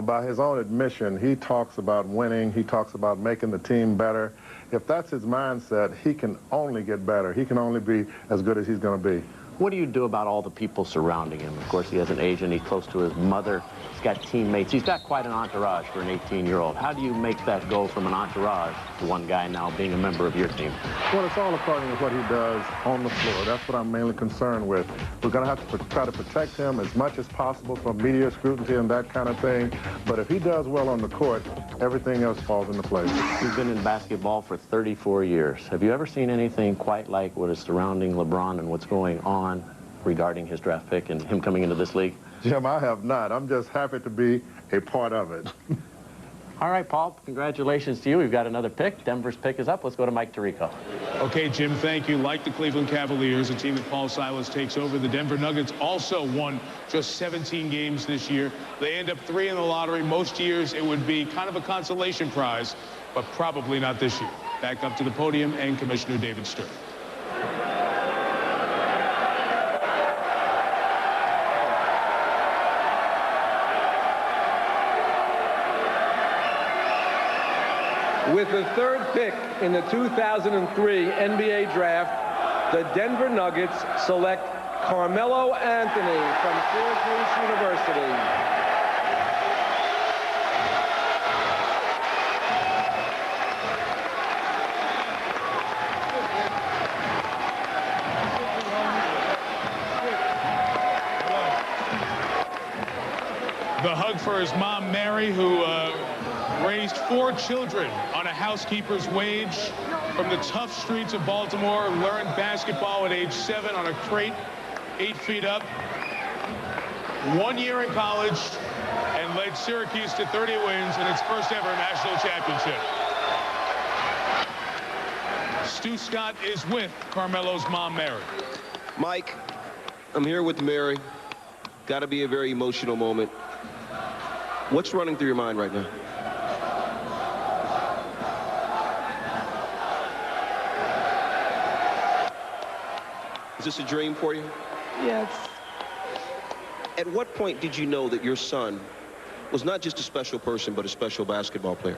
Speaker 19: By his own admission, he talks about winning. He talks about making the team better. If that's his mindset, he can only get better. He can only be as good as he's going to be.
Speaker 13: What do you do about all the people surrounding him? Of course, he has an agent. He's close to his mother. He's got teammates. He's got quite an entourage for an 18-year-old. How do you make that go from an entourage to one guy now being a member of your team?
Speaker 19: Well, it's all according to what he does on the floor. That's what I'm mainly concerned with. We're going to have to try to protect him as much as possible from media scrutiny and that kind of thing. But if he does well on the court, everything else falls into place.
Speaker 13: You've been in basketball for 34 years. Have you ever seen anything quite like what is surrounding LeBron and what's going on regarding his draft pick and him coming into this league?
Speaker 19: Jim, I have not. I'm just happy to be a part of it.
Speaker 13: All right, Paul, congratulations to you. We've got another pick. Denver's pick is up. Let's go to Mike Tirico.
Speaker 1: Okay, Jim, thank you. Like the Cleveland Cavaliers, a team that Paul Silas takes over, the Denver Nuggets also won just 17 games this year. They end up 3 in the lottery. Most years it would be kind of a consolation prize but probably not this year. Back up to the podium and Commissioner David Stern.
Speaker 17: With the third pick in the 2003 NBA Draft, the Denver Nuggets select Carmelo Anthony from Syracuse University.
Speaker 1: The hug for his mom, Mary, who raised 4 children on a housekeeper's wage from the tough streets of Baltimore, learned basketball at age 7 on a crate 8 feet up, 1 year in college, and led Syracuse to 30 wins in its first ever national championship. Stu Scott is with Carmelo's mom, Mary.
Speaker 7: Mike, I'm here with Mary. Got to be a very emotional moment. What's running through your mind right now? Is this a dream for you?
Speaker 20: Yes.
Speaker 7: At what point did you know that your son was not just a special person, but a special basketball player?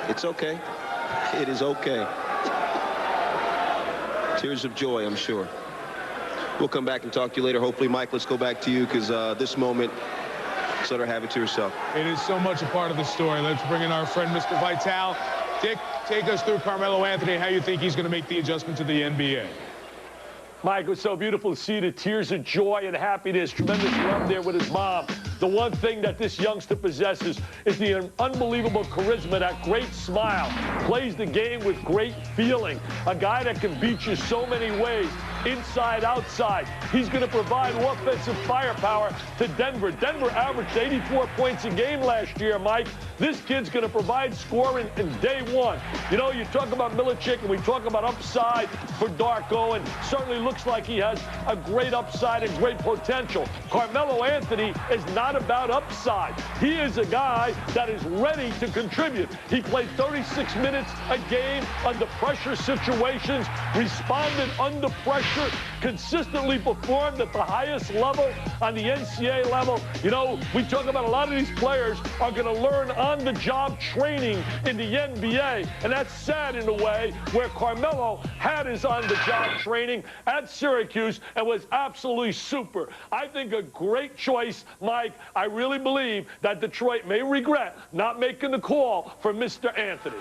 Speaker 7: It's okay. It is okay. Tears of joy, I'm sure. We'll come back and talk to you later. Hopefully, Mike, let's go back to you, because this moment, just let her have it to herself.
Speaker 1: It is so much a part of the story. Let's bring in our friend, Mr. Vitale. Dick, take us through Carmelo Anthony, how you think he's going to make the adjustment to the NBA.
Speaker 6: Mike, it was so beautiful to see the tears of joy and happiness, tremendous love there with his mom. The one thing that this youngster possesses is the unbelievable charisma, that great smile, plays the game with great feeling, a guy that can beat you so many ways, inside, outside. He's going to provide offensive firepower to Denver. Denver averaged 84 points a game last year, Mike. This kid's going to provide scoring in day one. You know, you talk about Milicic and we talk about upside for Darko, and certainly looks like he has a great upside and great potential. Carmelo Anthony is not about upside. He is a guy that is ready to contribute. He played 36 minutes a game under pressure situations, responded under pressure, consistently performed at the highest level on the NCAA level. You know, we talk about a lot of these players are going to learn on-the-job training in the NBA, and that's sad in a way, where Carmelo had his on-the-job training at Syracuse and was absolutely super. I think a great choice, Mike. I really believe that Detroit may regret not making the call for Mr. Anthony.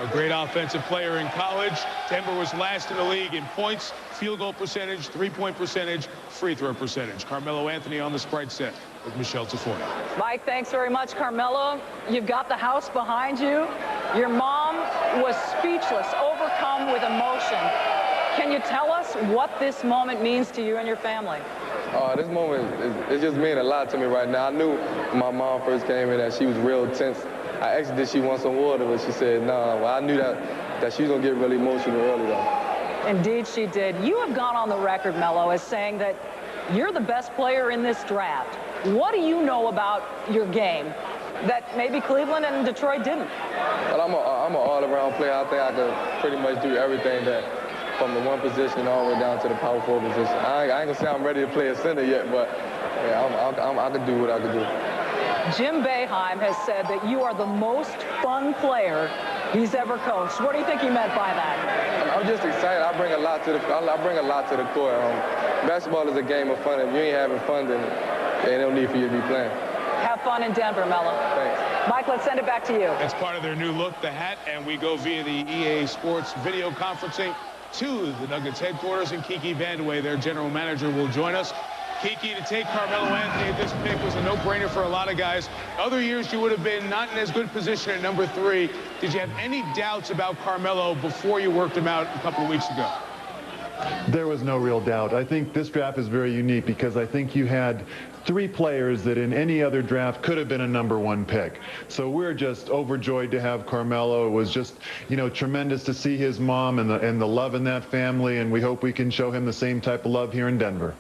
Speaker 1: A great offensive player in college. Denver was last in the league in points, field goal percentage, three-point percentage, free throw percentage. Carmelo Anthony on the Sprite set with Michelle Tafoya.
Speaker 9: Mike, thanks very much, Carmelo. You've got the house behind you. Your mom was speechless, overcome with emotion. Can you tell us what this moment means to you and your family?
Speaker 18: This moment, it just means a lot to me right now. I knew when my mom first came in that she was real tense. I asked her, did she want some water, but she said no. Well, I knew that she was going to get really emotional early, though.
Speaker 9: Indeed she did. You have gone on the record, Melo, as saying that you're the best player in this draft. What do you know about your game that maybe Cleveland and Detroit didn't?
Speaker 18: Well, I'm an all-around player. I think I could pretty much do everything that, from the one position all the way down to the power forward position. I ain't gonna say I'm ready to play a center yet, but yeah, I can do what I can do.
Speaker 9: Jim Boeheim has said that you are the most fun player he's ever coached. What do you think he meant by that?
Speaker 18: I'm just excited. I bring a lot to the court. Basketball is a game of fun. If you ain't having fun, then ain't no need for you to be playing.
Speaker 9: Have fun in Denver, Melo.
Speaker 18: Thanks.
Speaker 9: Mike, let's send it back to you.
Speaker 1: That's part of their new look, the hat, and we go via the EA Sports video conferencing to the Nuggets headquarters, and Kiki Vandeweghe, their general manager, will join us. Kiki, to take Carmelo Anthony at this pick was a no-brainer for a lot of guys. Other years you would have been not in as good position at number 3. Did you have any doubts about Carmelo before you worked him out a couple of weeks ago?
Speaker 21: There was no real doubt. I think this draft is very unique because I think you had 3 players that in any other draft could have been a #1 pick. So we're just overjoyed to have Carmelo. It was just, you know, tremendous to see his mom and the love in that family, and we hope we can show him the same type of love here in Denver.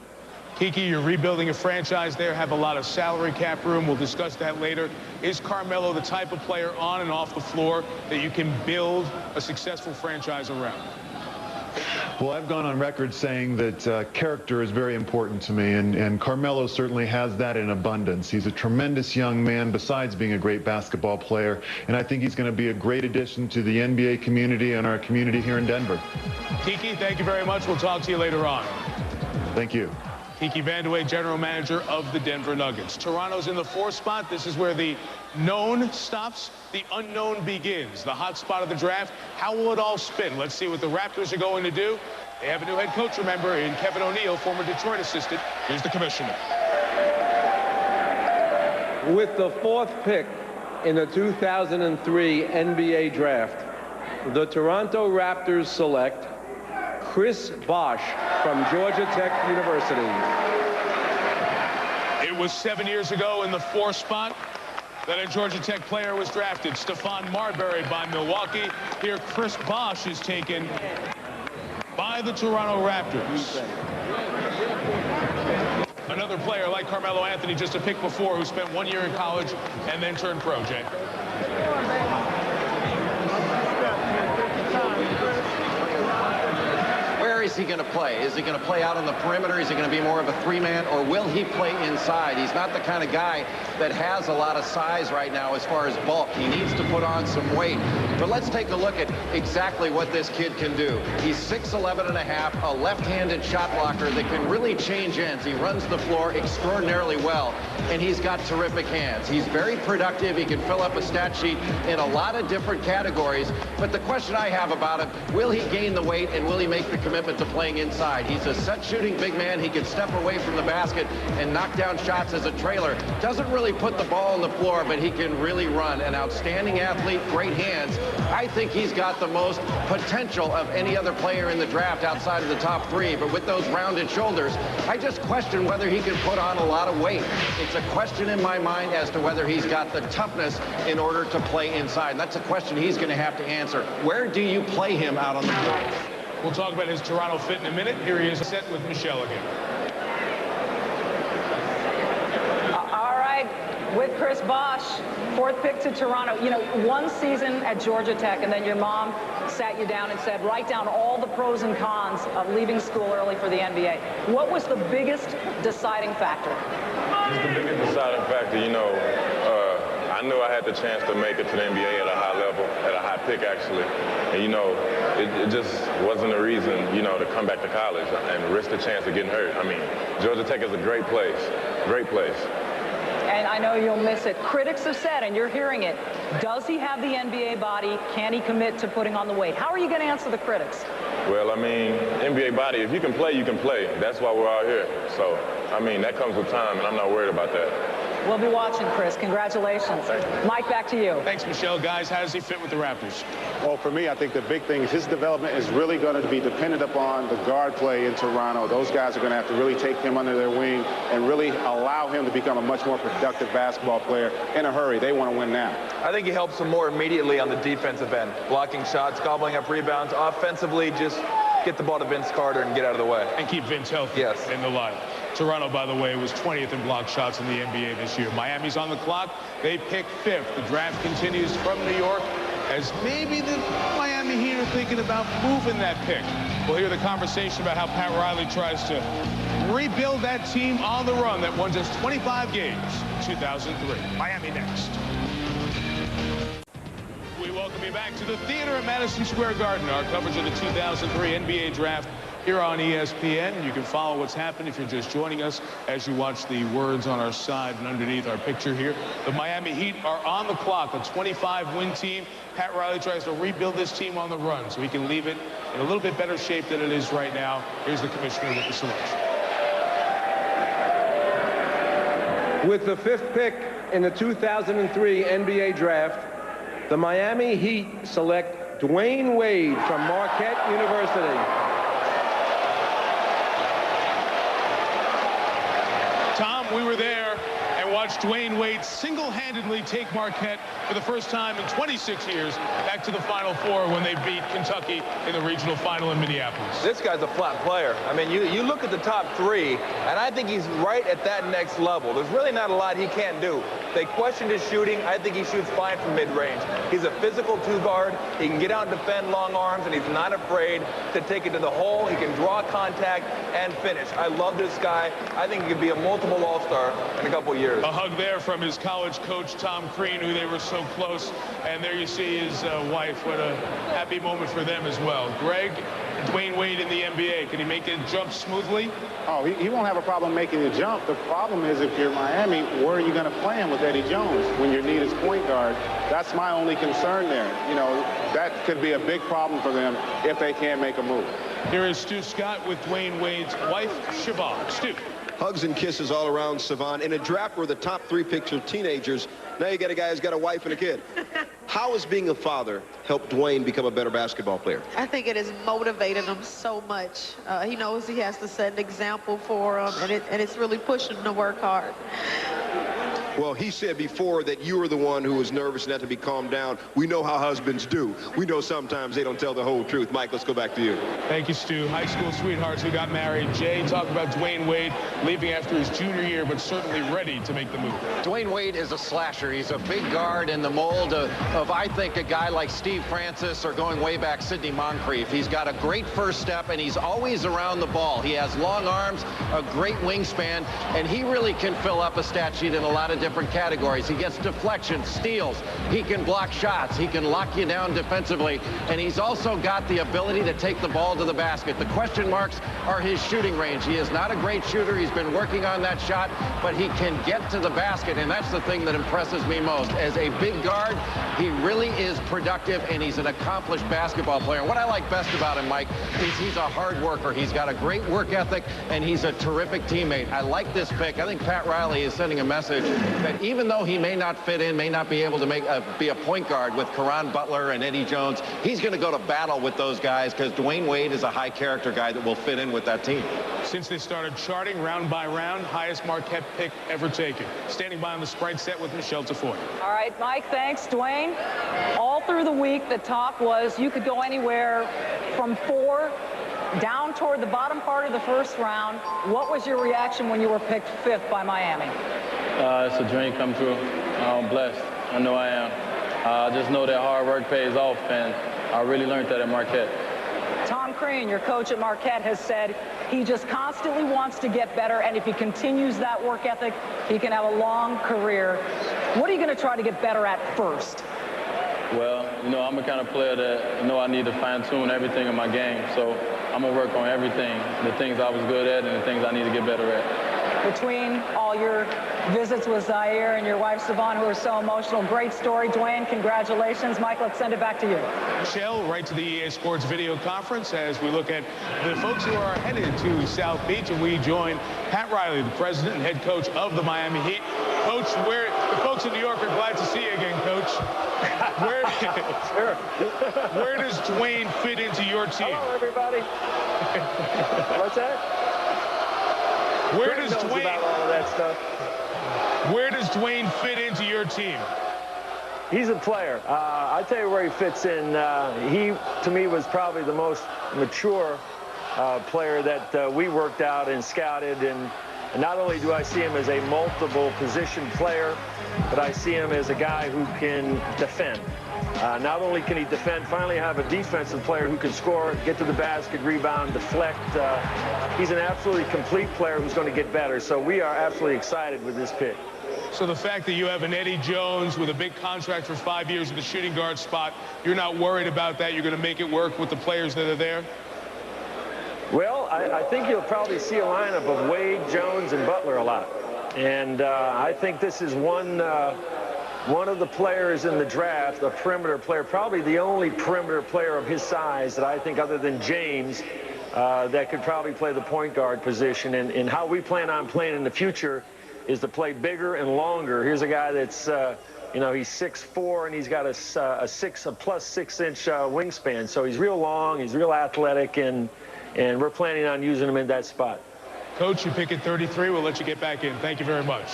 Speaker 1: Kiki, you're rebuilding a franchise there, have a lot of salary cap room. We'll discuss that later. Is Carmelo the type of player on and off the floor that you can build a successful franchise around?
Speaker 21: Well, I've gone on record saying that character is very important to me, and Carmelo certainly has that in abundance. He's a tremendous young man besides being a great basketball player, and I think he's going to be a great addition to the NBA community and our community here in Denver.
Speaker 1: Kiki, thank you very much. We'll talk to you later on.
Speaker 21: Thank you.
Speaker 1: Kiki Vandeweghe, general manager of the Denver Nuggets. Toronto's in the 4th spot. This is where the known stops, the unknown begins. The hot spot of the draft. How will it all spin? Let's see what the Raptors are going to do. They have a new head coach, remember, in Kevin O'Neal, former Detroit assistant. Here's the commissioner.
Speaker 17: With the 4th pick in the 2003 NBA draft, the Toronto Raptors select Chris Bosh from Georgia Tech University.
Speaker 1: It was 7 years ago in the 4th spot that a Georgia Tech player was drafted. Stephon Marbury by Milwaukee. Here, Chris Bosh is taken by the Toronto Raptors. Another player like Carmelo Anthony, just a pick before, who spent 1 year in college and then turned pro, Jay.
Speaker 3: Where is he going to play? Is he going to play out on the perimeter? Is he going to be more of a 3-man, or will he play inside? He's not the kind of guy that has a lot of size right now as far as bulk. He needs to put on some weight. But let's take a look at exactly what this kid can do. He's 6'11 and a half, a left-handed shot blocker that can really change ends. He runs the floor extraordinarily well, and he's got terrific hands. He's very productive. He can fill up a stat sheet in a lot of different categories. But the question I have about him, will he gain the weight, and will he make the commitment to playing inside? He's a set shooting big man. He can step away from the basket and knock down shots as a trailer. Doesn't really put the ball on the floor, but he can really run. An outstanding athlete, great hands. I think he's got the most potential of any other player in the draft outside of the top 3, but with those rounded shoulders, I just question whether he can put on a lot of weight. It's a question in my mind as to whether he's got the toughness in order to play inside. And that's a question he's going to have to answer. Where do you play him out on the floor?
Speaker 1: We'll talk about his Toronto fit in a minute. Here he is set with Michelle again.
Speaker 9: All right, with Chris Bosh, 4th pick to Toronto. You know, 1 season at Georgia Tech, and then your mom sat you down and said, write down all the pros and cons of leaving school early for the NBA. What was the biggest deciding factor?
Speaker 20: The biggest deciding factor, you know, I knew I had the chance to make it to the NBA at a high level, at a high pick actually. And you know, it just wasn't a reason, you know, to come back to college and risk the chance of getting hurt. I mean, Georgia Tech is a great place, great place.
Speaker 9: And I know you'll miss it. Critics have said, and you're hearing it, does he have the NBA body? Can he commit to putting on the weight? How are you going to answer the critics?
Speaker 20: Well, I mean, NBA body, if you can play, you can play. That's why we're out here. So, I mean, that comes with time, and I'm not worried about that.
Speaker 9: We'll be watching, Chris. Congratulations. Mike, back to you.
Speaker 1: Thanks, Michelle. Guys, how does he fit with the Raptors?
Speaker 4: Well, for me, I think the big thing is his development is really going to be dependent upon the guard play in Toronto. Those guys are going to have to really take him under their wing and really allow him to become a much more productive basketball player in a hurry. They want to win now.
Speaker 5: I think he helps him more immediately on the defensive end, blocking shots, gobbling up rebounds. Offensively, just get the ball to Vince Carter and get out of the way.
Speaker 1: And keep Vince healthy in the lineup. Toronto, by the way, was 20th in block shots in the NBA this year. Miami's on the clock. They pick 5th. The draft continues from New York as maybe the Miami Heat are thinking about moving that pick. We'll hear the conversation about how Pat Riley tries to rebuild that team on the run that won just 25 games in 2003. Miami next. We welcome you back to the theater at Madison Square Garden. Our coverage of the 2003 NBA Draft here on ESPN. You can follow what's happening if you're just joining us as you watch the words on our side and underneath our picture here. The Miami Heat are on the clock, a 25-win team. Pat Riley tries to rebuild this team on the run so he can leave it in a little bit better shape than it is right now. Here's the commissioner with the selection.
Speaker 17: With the 5th pick in the 2003 NBA Draft, the Miami Heat select Dwayne Wade from Marquette University.
Speaker 1: Tom, we were there and watch Dwayne Wade single-handedly take Marquette for the first time in 26 years back to the Final Four when they beat Kentucky in the regional final in Minneapolis.
Speaker 5: This guy's a flat player. I mean, you look at the top three, and I think he's right at that next level. There's really not a lot he can't do. They questioned his shooting. I think he shoots fine from mid-range. He's a physical two-guard. He can get out and defend long arms, and he's not afraid to take it to the hole. He can draw contact and finish. I love this guy. I think he could be a multiple All-Star in a couple years.
Speaker 1: A hug there from his college coach, Tom Crean, who they were so close. And there you see his wife. What a happy moment for them as well. Greg, Dwayne Wade in the NBA, can he make it jump smoothly?
Speaker 4: Oh, he won't have a problem making the jump. The problem is if you're Miami, where are you going to play him with Eddie Jones when your need is point guard? That's my only concern there. You know, that could be a big problem for them if they can't make a move.
Speaker 1: Here is Stu Scott with Dwayne Wade's wife, Siobhan. Stu.
Speaker 7: Hugs and kisses all around Siobhan. In a draft where the top 3 picks are teenagers, now you got a guy who's got a wife and a kid. How has being a father helped Dwayne become a better basketball player?
Speaker 2: I think it has motivated him so much. He knows he has to set an example for him, and it's really pushing him to work hard.
Speaker 7: Well, he said before that you were the one who was nervous and had to be calmed down. We know how husbands do. We know sometimes they don't tell the whole truth. Mike, let's go back to you.
Speaker 1: Thank you, Stu. High school sweethearts who got married. Jay, talk about Dwayne Wade leaving after his junior year, but certainly ready to make the move.
Speaker 3: Dwayne Wade is a slasher. He's a big guard in the mold of I think, a guy like Steve Francis or going way back Sidney Moncrief. He's got a great first step, and he's always around the ball. He has long arms, a great wingspan, and he really can fill up a stat sheet in a lot of different categories. He gets deflections, steals. He can block shots. He can lock you down defensively, and he's also got the ability to take the ball to the basket. The question marks are his shooting range. He is not a great shooter. He's been working on that shot, but he can get to the basket, and that's the thing that impresses me most. As a big guard, he really is productive, and he's an accomplished basketball player. What I like best about him, Mike, is he's a hard worker. He's got a great work ethic, and he's a terrific teammate. I like this pick. I think Pat Riley is sending a message that even though he may not fit in, may not be able to be a point guard with Caron Butler and Eddie Jones, he's going to go to battle with those guys because Dwayne Wade is a high character guy that will fit in with that team.
Speaker 1: Since they started charting round by round, highest Marquette pick ever taken. Standing by on the Sprite set with Michelle Tafoya.
Speaker 9: All right, Mike, thanks. Dwayne, all through the week, the talk was you could go anywhere from 4 down toward the bottom part of the first round. What was your reaction when you were picked 5th by Miami?
Speaker 18: It's a dream come true. I'm blessed. I know I am. I just know that hard work pays off, and I really learned that at Marquette.
Speaker 9: Tom Crean, your coach at Marquette, has said he just constantly wants to get better, and if he continues that work ethic, he can have a long career. What are you going to try to get better at first?
Speaker 18: Well, you know, I'm the kind of player that, you know, I need to fine-tune everything in my game, so I'm going to work on everything, the things I was good at and the things I need to get better at.
Speaker 9: Between all your visits with Zaire and your wife, Siobhan, who are so emotional, great story. Dwayne, congratulations. Mike, let's send it back to you.
Speaker 1: Michelle, right to the EA Sports video conference as we look at the folks who are headed to South Beach, and we join Pat Riley, the president and head coach of the Miami Heat. Coach, the folks in New York are glad to see you again, Coach. Where does Dwayne fit into your team?
Speaker 22: Hello, everybody. What's that?
Speaker 1: Where does Dwayne
Speaker 22: about all of that stuff?
Speaker 1: Where does Dwayne fit into your team?
Speaker 22: He's a player. I tell you where he fits in. He, to me, was probably the most mature player that we worked out and scouted. And not only do I see him as a multiple position player, but I see him as a guy who can defend. Not only can he defend, finally have a defensive player who can score, get to the basket, rebound, deflect. He's an absolutely complete player who's going to get better. So we are absolutely excited with this pick.
Speaker 1: So the fact that you have an Eddie Jones with a big contract for 5 years at the shooting guard spot, you're not worried about that? You're going to make it work with the players that are there?
Speaker 22: Well, I think you'll probably see a lineup of Wade, Jones, and Butler a lot. And I think this is one of the players in the draft, a perimeter player, probably the only perimeter player of his size that I think, other than James, that could probably play the point guard position. And how we plan on playing in the future is to play bigger and longer. Here's a guy that's, you know, he's 6'4", and he's got a plus 6-inch wingspan. So he's real long, he's real athletic, and we're planning on using him in that spot.
Speaker 1: Coach, you pick at 33. We'll let you get back in. Thank you very much.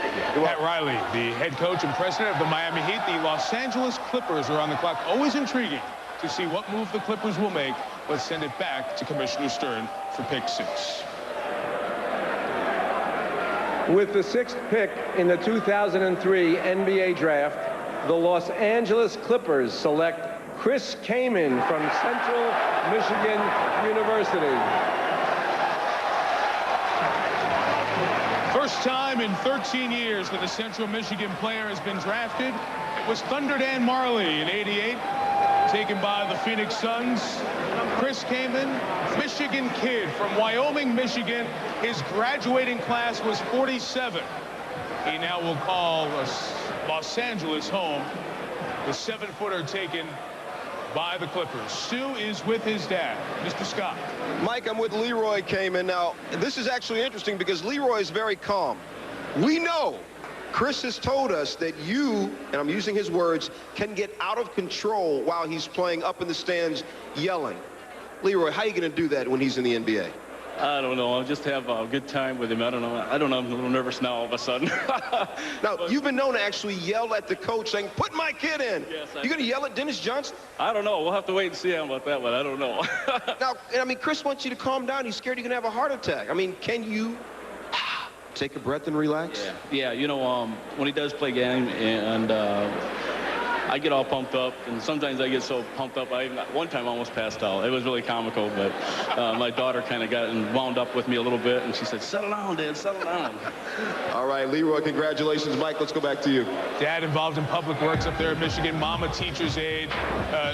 Speaker 1: Pat Riley, the head coach and president of the Miami Heat. The Los Angeles Clippers are on the clock. Always intriguing to see what move the Clippers will make. Let's send it back to Commissioner Stern for pick 6.
Speaker 17: With the 6th pick in the 2003 NBA Draft, the Los Angeles Clippers select Chris Kaman from Central Michigan University.
Speaker 1: First time in 13 years that a Central Michigan player has been drafted. It was Thunder Dan Marley in '88, taken by the Phoenix Suns. Chris Kaman, Michigan kid from Wyoming, Michigan. His graduating class was 47. He now will call Los Angeles home. The 7-footer taken by the Clippers. Stu is with his dad, Mr. Scott.
Speaker 7: Mike, I'm with Leroy Kaman. Now, this is actually interesting because Leroy is very calm. We know Chris has told us that you, and I'm using his words, can get out of control while he's playing up in the stands yelling. Leroy, how are you going to do that when he's in the NBA?
Speaker 8: I don't know. I'll just have a good time with him. I don't know. I'm a little nervous now all of a sudden.
Speaker 7: Now, you've been known to actually yell at the coach saying, put my kid in.
Speaker 8: Yes,
Speaker 7: you going to yell at Dennis Johnson?
Speaker 8: I don't know. We'll have to wait and see about that one. I don't know.
Speaker 7: Now, I mean, Chris wants you to calm down. He's scared you're going to have a heart attack. I mean, can you take a breath and relax?
Speaker 8: Yeah, you know, when he does play game and I get all pumped up, and sometimes I get so pumped up, one time I almost passed out. It was really comical, but my daughter kind of got wound up with me a little bit, and she said, settle down, Dad, settle down.
Speaker 7: All right, Leroy, congratulations. Mike, let's go back to you.
Speaker 1: Dad involved in public works up there in Michigan. Mom a teacher's aide.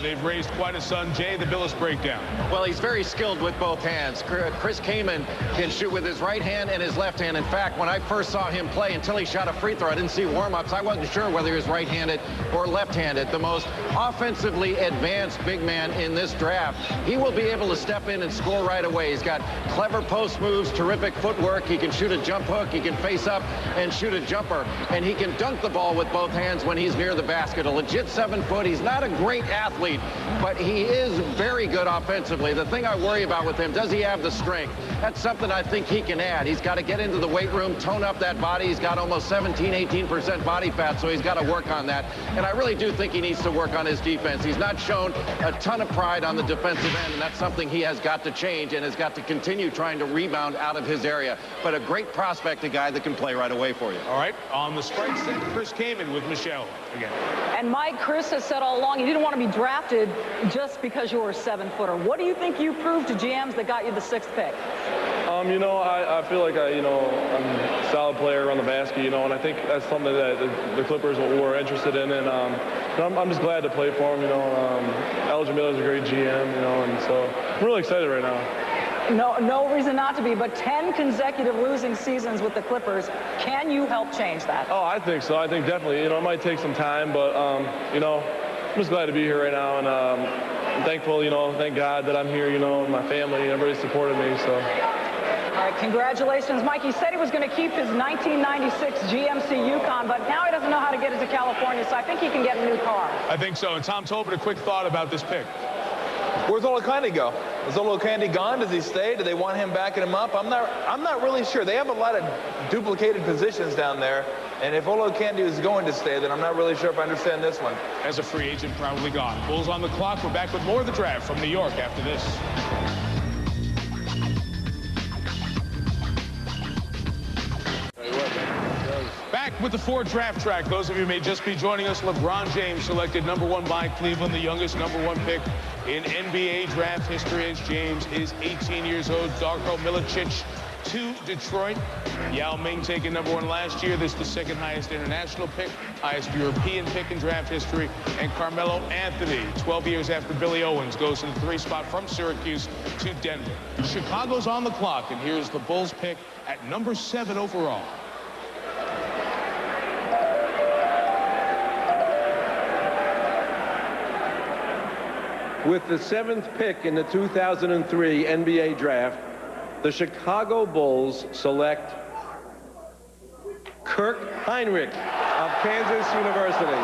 Speaker 1: They've raised quite a son. Jay, the Billis breakdown.
Speaker 3: Well, he's very skilled with both hands. Chris Kaman can shoot with his right hand and his left hand. In fact, when I first saw him play, until he shot a free throw, I didn't see warm-ups. I wasn't sure whether he was right-handed or left-handed. The most offensively advanced big man in this draft. He will be able to step in and score right away. He's got clever post moves, terrific footwork. He can shoot a jump hook. He can face up and shoot a jumper. And he can dunk the ball with both hands when he's near the basket. A legit 7 foot. He's not a great athlete, but he is very good offensively. The thing I worry about with him, does he have the strength? That's something I think he can add. He's got to get into the weight room, tone up that body. He's got almost 17-18% body fat, so he's got to work on that. And I really do think he needs to work on his defense. He's not shown a ton of pride on the defensive end, and that's something he has got to change and has got to continue trying to rebound out of his area. But a great prospect, a guy that can play right away for you.
Speaker 1: All right, on the strike set, Chris Kaman with Michelle again.
Speaker 9: And Mike, Chris has said all along you didn't want to be drafted just because you were a 7-footer. What do you think you proved to GMs that got you the 6th pick?
Speaker 18: You know, I feel like I'm a solid player on the basket, you know, and I think that's something that the Clippers were interested in, and I'm just glad to play for them, you know. Elgin Miller's a great GM, you know, and so I'm really excited right now.
Speaker 9: No reason not to be, but 10 consecutive losing seasons with the Clippers. Can you help change that?
Speaker 18: Oh, I think so. I think definitely, you know, it might take some time, but, you know, I'm just glad to be here right now, and I'm thankful, you know, thank God that I'm here, you know, my family, everybody supported me, so.
Speaker 9: All right, congratulations. Mike, he said he was going to keep his 1996 GMC Yukon, but now he doesn't know how to get into California, so I think he can get a new car.
Speaker 1: I think so. And Tom Tolbert, a quick thought about this pick.
Speaker 5: Where's Olakandi go? Is Olakandi gone? Does he stay? Do they want him backing him up? I'm not really sure. They have a lot of duplicated positions down there, and if Olakandi is going to stay, then I'm not really sure if I understand this one.
Speaker 1: As a free agent, probably gone. Bulls on the clock. We're back with more of the draft from New York after this. Back with the Ford Draft Track. Those of you who may just be joining us, LeBron James selected #1 by Cleveland, the youngest #1 pick in NBA draft history, as James is 18 years old. Darko Milicic to Detroit. Yao Ming taken #1 last year. This is the second highest international pick, highest European pick in draft history. And Carmelo Anthony, 12 years after Billy Owens, goes to the 3 spot from Syracuse to Denver. Chicago's on the clock, and here's the Bulls pick at #7 overall.
Speaker 17: With the 7th pick in the 2003 NBA Draft, the Chicago Bulls select Kirk Heinrich of Kansas University.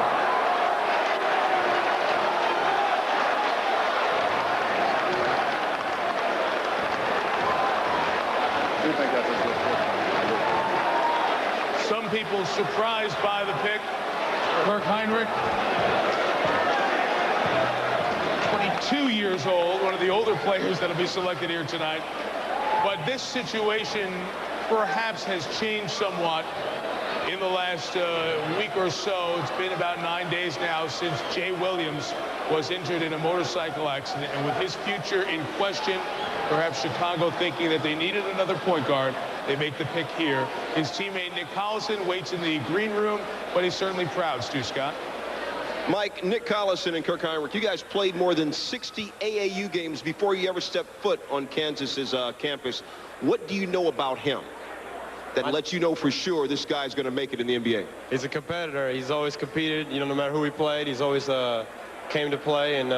Speaker 1: Some people little surprised by the pick. Kirk Heinrich, 22 years old, one of the older players that will be selected here tonight. But this situation perhaps has changed somewhat in the last week or so. It's been about 9 days now since Jay Williams was injured in a motorcycle accident. And with his future in question, perhaps Chicago thinking that they needed another point guard, they make the pick here. His teammate Nick Collison waits in the green room, but he's certainly proud, Stu Scott.
Speaker 7: Mike, Nick Collison and Kirk Heinrich, you guys played more than 60 AAU games before you ever stepped foot on Kansas's campus. What do you know about him that lets you know for sure this guy's going to make it in the NBA?
Speaker 10: He's a competitor. He's always competed, no matter who he played. He's always came to play and,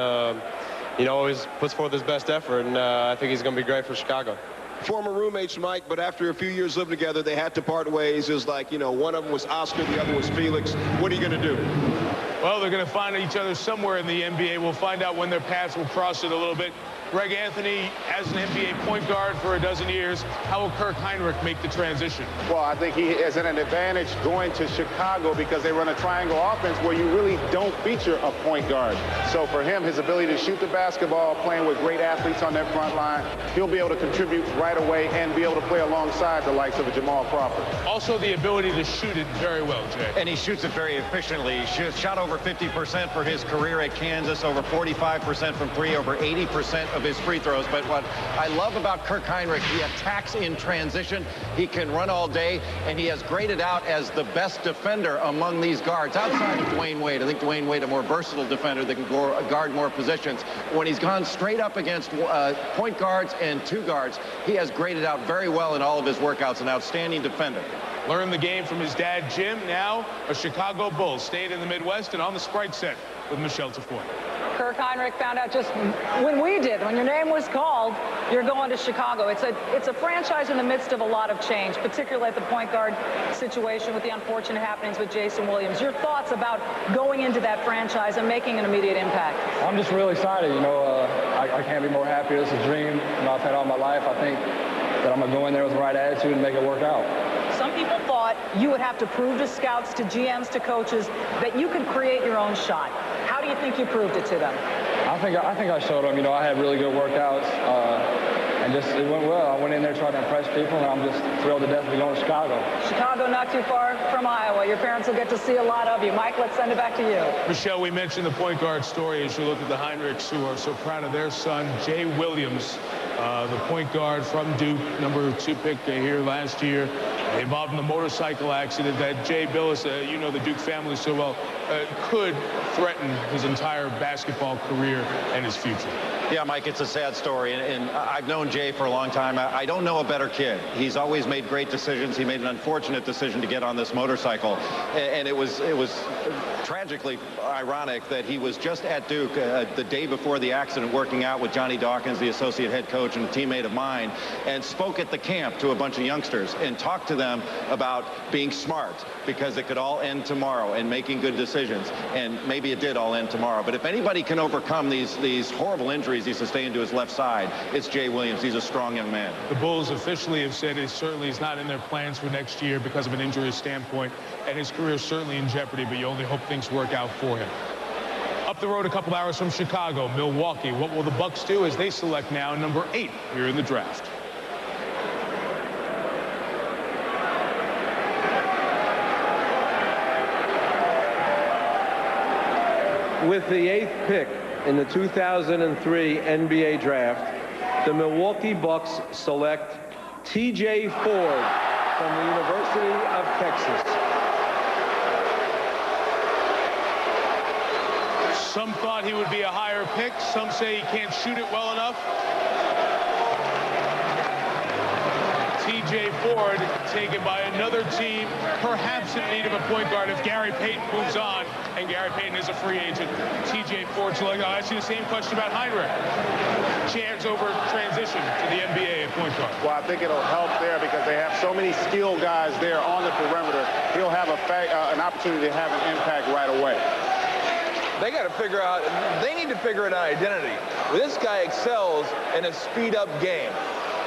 Speaker 10: always puts forth his best effort. And I think he's going to be great for Chicago.
Speaker 7: Former roommates, Mike, but after a few years living together, they had to part ways. It was like, one of them was Oscar, the other was Felix. What are you going to do?
Speaker 1: Well, they're going to find each other somewhere in the NBA. We'll find out when their paths will cross it a little bit. Greg Anthony, as an NBA point guard for a dozen years, how will Kirk Heinrich make the transition?
Speaker 4: Well, I think he is at an advantage going to Chicago because they run a triangle offense where you really don't feature a point guard. So for him, his ability to shoot the basketball, playing with great athletes on that front line, he'll be able to contribute right away and be able to play alongside the likes of a Jamal Crawford.
Speaker 1: Also the ability to shoot it very well, Jay.
Speaker 3: And he shoots it very efficiently. He shot over 50% for his career at Kansas, over 45% from three, over 80% of his free throws. But what I love about Kirk Heinrich, he attacks in transition. He can run all day, and he has graded out as the best defender among these guards outside of Dwayne Wade. I think Dwayne Wade, a more versatile defender that can guard more positions. When he's gone straight up against point guards and two guards, he has graded out very well in all of his workouts, an outstanding defender.
Speaker 1: Learned the game from his dad, Jim, now a Chicago Bull, stayed in the Midwest and on the Sprite set with Michelle Tafoya.
Speaker 9: Kirk Heinrich found out just when your name was called, you're going to Chicago. It's a franchise in the midst of a lot of change, particularly at the point guard situation with the unfortunate happenings with Jason Williams. Your thoughts about going into that franchise and making an immediate impact?
Speaker 18: I'm just really excited. I can't be more happy. It's a dream I've had all my life. I think that I'm going to go in there with the right attitude and make it work out.
Speaker 9: Some people thought you would have to prove to scouts, to GMs, to coaches that you could create your own shot. How do you think you proved it to them?
Speaker 18: I think I showed them. I had really good workouts, and it went well. I went in there trying to impress people, and I'm just thrilled to death to be going to Chicago.
Speaker 9: Chicago, not too far from Iowa. Your parents will get to see a lot of you. Mike, let's send it back to you.
Speaker 1: Michelle, we mentioned the point guard story as you look at the Heinrichs, who are so proud of their son, Jay Williams, the point guard from Duke, number 2 pick here last year, involved in the motorcycle accident that Jay Billis, the Duke family so well, could threaten his entire basketball career and his future.
Speaker 3: Yeah, Mike, it's a sad story, and I've known Jay for a long time. I don't know a better kid. He's always made great decisions. He made an unfortunate decision to get on this motorcycle, and it was tragically ironic that he was just at Duke the day before the accident, working out with Johnny Dawkins, the associate head coach and a teammate of mine, and spoke at the camp to a bunch of youngsters and talked to them about being smart, because it could all end tomorrow, and making good decisions. And maybe it did all end tomorrow. But if anybody can overcome these horrible injuries he sustained to his left side, it's Jay Williams. He's a strong young man.
Speaker 1: The Bulls officially have said it certainly is not in their plans for next year because of an injury standpoint, and his career is certainly in jeopardy, but you only hope things work out for him. Up the road a couple hours from Chicago, Milwaukee. What will the Bucks do as they select now number 8 here in the draft?
Speaker 17: With the 8th pick in the 2003 NBA draft, the Milwaukee Bucks select T.J. Ford from the University of Texas.
Speaker 1: Some thought he would be a higher pick. Some say he can't shoot it well enough. T.J. Ford taken by another team, perhaps in need of a point guard if Gary Payton moves on, and Gary Payton is a free agent. T.J. Ford's like, I ask you the same question about Heinrich. Chance over transition to the NBA at point guard.
Speaker 4: Well, I think it'll help there because they have so many skilled guys there on the perimeter. He'll have an opportunity to have an impact right away.
Speaker 5: They got to figure out, they need to figure out an identity. This guy excels in a speed-up game.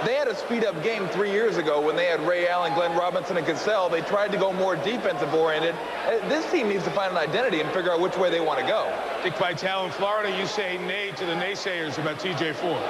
Speaker 5: They had a speed-up game 3 years ago when they had Ray Allen, Glenn Robinson, and Cassell. They tried to go more defensive-oriented. This team needs to find an identity and figure out which way they want to go.
Speaker 1: Dick Vitale in Florida, you say nay to the naysayers about T.J. Ford.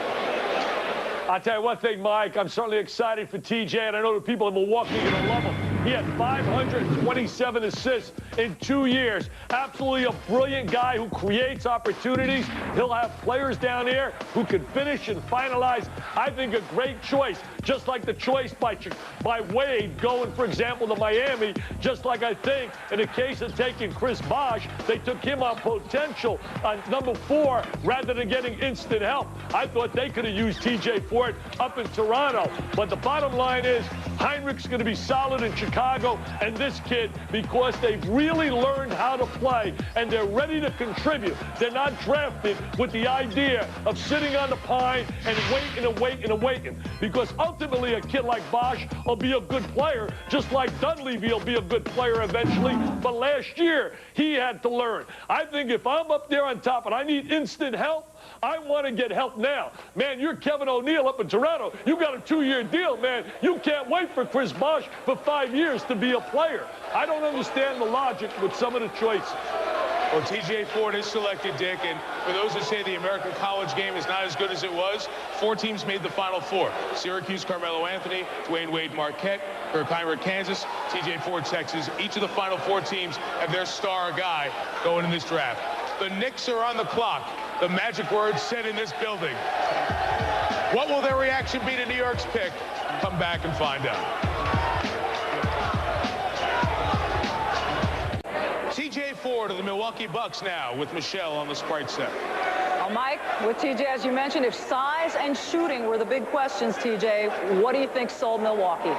Speaker 6: I'll tell you one thing, Mike. I'm certainly excited for TJ, and I know the people in Milwaukee are going to love him. He had 527 assists in 2 years. Absolutely a brilliant guy who creates opportunities. He'll have players down there who can finish and finalize. I think a great choice, just like the choice by Wade going, for example, to Miami, just like I think in the case of taking Chris Bosh, they took him on potential on number 4 rather than getting instant help. I thought they could have used T.J. Ford up in Toronto. But the bottom line is Heinrich's going to be solid in Chicago, and this kid, because they've really learned how to play and they're ready to contribute. They're not drafted with the idea of sitting on the pine and waiting and waiting and waiting. Because ultimately a kid like Bosh will be a good player, just like Dunleavy will be a good player eventually. But last year, he had to learn. I think if I'm up there on top and I need instant help, I want to get help now. Man, you're Kevin O'Neill up in Toronto. You got a 2-year deal, man. You can't wait for Chris Bosh for 5 years to be a player. I don't understand the logic with some of the choices.
Speaker 1: Well, T.J. Ford is selected, Dick, and for those who say the American college game is not as good as it was, 4 teams made the Final Four. Syracuse, Carmelo Anthony, Dwayne Wade, Marquette, Kirk Heinrich, Kansas, T.J. Ford, Texas. Each of the Final Four teams have their star guy going in this draft. The Knicks are on the clock. The magic words said in this building. What will their reaction be to New York's pick? Come back and find out. T.J. Ford of the Milwaukee Bucks now with Michelle on the Sprite set.
Speaker 9: Well, Mike, with TJ, as you mentioned, if size and shooting were the big questions, TJ, what do you think sold Milwaukee?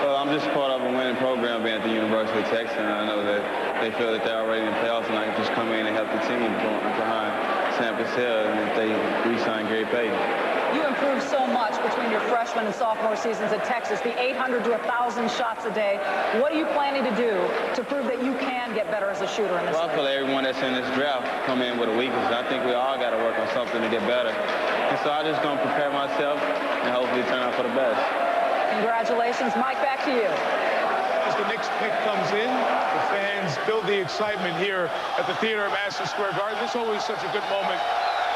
Speaker 14: Well, I'm just part of a winning program being at the University of Texas, and I know that they feel that they're already in the playoffs, and I can just come in and help the team behind Sampras Hill, and if they re-sign Gary Payton.
Speaker 9: You improved so much between your freshman and sophomore seasons at Texas, the 800 to 1,000 shots a day. What are you planning to do to prove that you can get better as a shooter in this league?
Speaker 14: I feel like everyone that's in this draft come in with a weakness. I think we all got to work on something to get better. And so I'm just going to prepare myself and hopefully turn out for the best.
Speaker 9: Congratulations. Mike, back to you.
Speaker 1: As the Knicks pick comes in, the fans build the excitement here at the theater at Madison Square Garden. This is always such a good moment.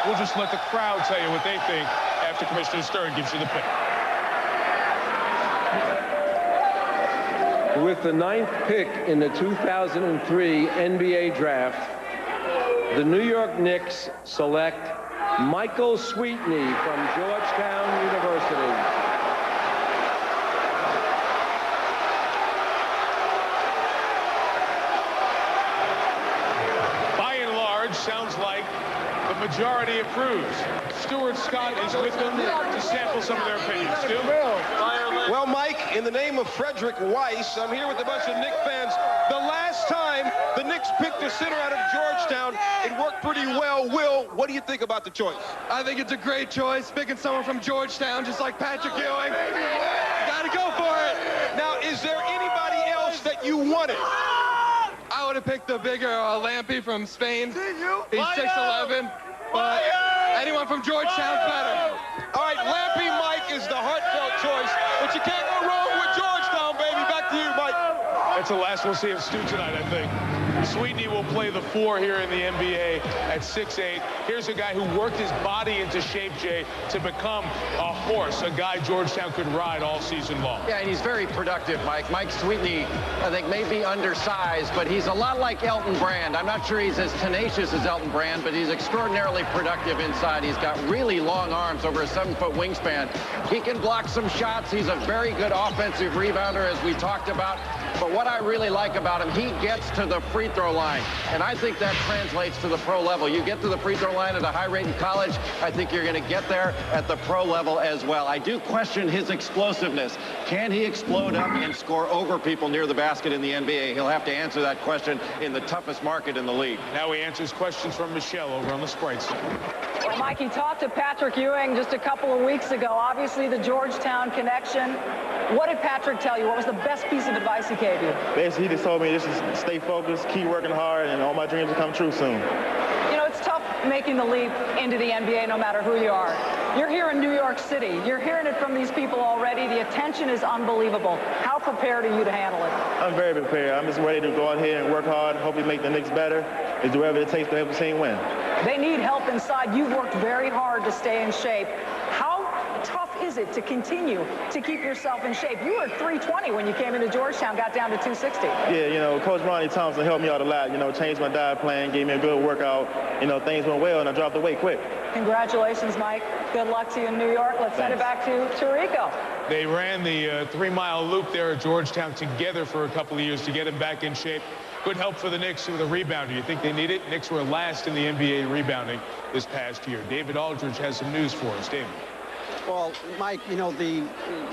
Speaker 1: We'll just let the crowd tell you what they think after Commissioner Stern gives you the pick.
Speaker 17: With the 9th pick in the 2003 NBA draft, the New York Knicks select Michael Sweetney from Georgetown University.
Speaker 1: Sounds like the majority approves. Stuart Scott is with them to sample some of their opinions. Stu?
Speaker 7: Well, Mike, in the name of Frederick Weiss, I'm here with a bunch of Knicks fans. The last time the Knicks picked a center out of Georgetown, it worked pretty well. Will, what do you think about the choice?
Speaker 15: I think it's a great choice, picking someone from Georgetown, just like Patrick Ewing. Got to go for it.
Speaker 7: Now, is there anybody else that you wanted?
Speaker 15: I would have picked the bigger Lampy from Spain. He's 6'11", but anyone from Georgetown's better.
Speaker 7: All right, Lampy Mike is the heartfelt choice, but you can't go wrong with Georgetown, baby. Back to you, Mike.
Speaker 1: That's the last we'll see of Stu tonight, I think. Sweetney will play the 4 here in the NBA at 6'8". Here's a guy who worked his body into shape, Jay, to become a horse, a guy Georgetown could ride all season long.
Speaker 3: Yeah, and he's very productive, Mike. Mike Sweetney, I think, may be undersized, but he's a lot like Elton Brand. I'm not sure he's as tenacious as Elton Brand, but he's extraordinarily productive inside. He's got really long arms, over a 7-foot wingspan. He can block some shots. He's a very good offensive rebounder, as we talked about. But what I really like about him, he gets to the free throw line, and I think that translates to the pro level. You get to the free throw line at a high rate in college, I think you're going to get there at the pro level as well. I do question his explosiveness. Can he explode up and score over people near the basket in the NBA? He'll have to answer that question in the toughest market in the league.
Speaker 1: Now he answers questions from Michelle over on the Sprite Center.
Speaker 9: Well, Mike, he talked to Patrick Ewing just a couple of weeks ago. Obviously, the Georgetown connection. What did Patrick tell you? What was the best piece of advice he gave you?
Speaker 16: Basically, he just told me just to stay focused, keep working hard, and all my dreams will come true soon.
Speaker 9: You know, it's tough making the leap into the NBA no matter who you are. You're here in New York City. You're hearing it from these people already. The attention is unbelievable. How prepared are you to handle it?
Speaker 16: I'm very prepared. I'm just ready to go out here and work hard, hopefully make the Knicks better, and do whatever it takes to help the team win.
Speaker 9: They need help inside. You've worked very hard to stay in shape. How tough is it to continue to keep yourself in shape? You were at 320 when you came into Georgetown, got down to 260.
Speaker 16: Yeah, you know, Coach Ronnie Thompson helped me out a lot. You know, changed my diet plan, gave me a good workout. You know, things went well, and I dropped the weight quick.
Speaker 9: Congratulations, Mike. Good luck to you in New York. Let's send it back to Tirico.
Speaker 1: They ran the 3-mile loop there at Georgetown together for a couple of years to get him back in shape. Good help for the Knicks with a rebounder. You think they need it? Knicks were last in the NBA rebounding this past year. David Aldridge has some news for us. David.
Speaker 11: Well, Mike, you know, the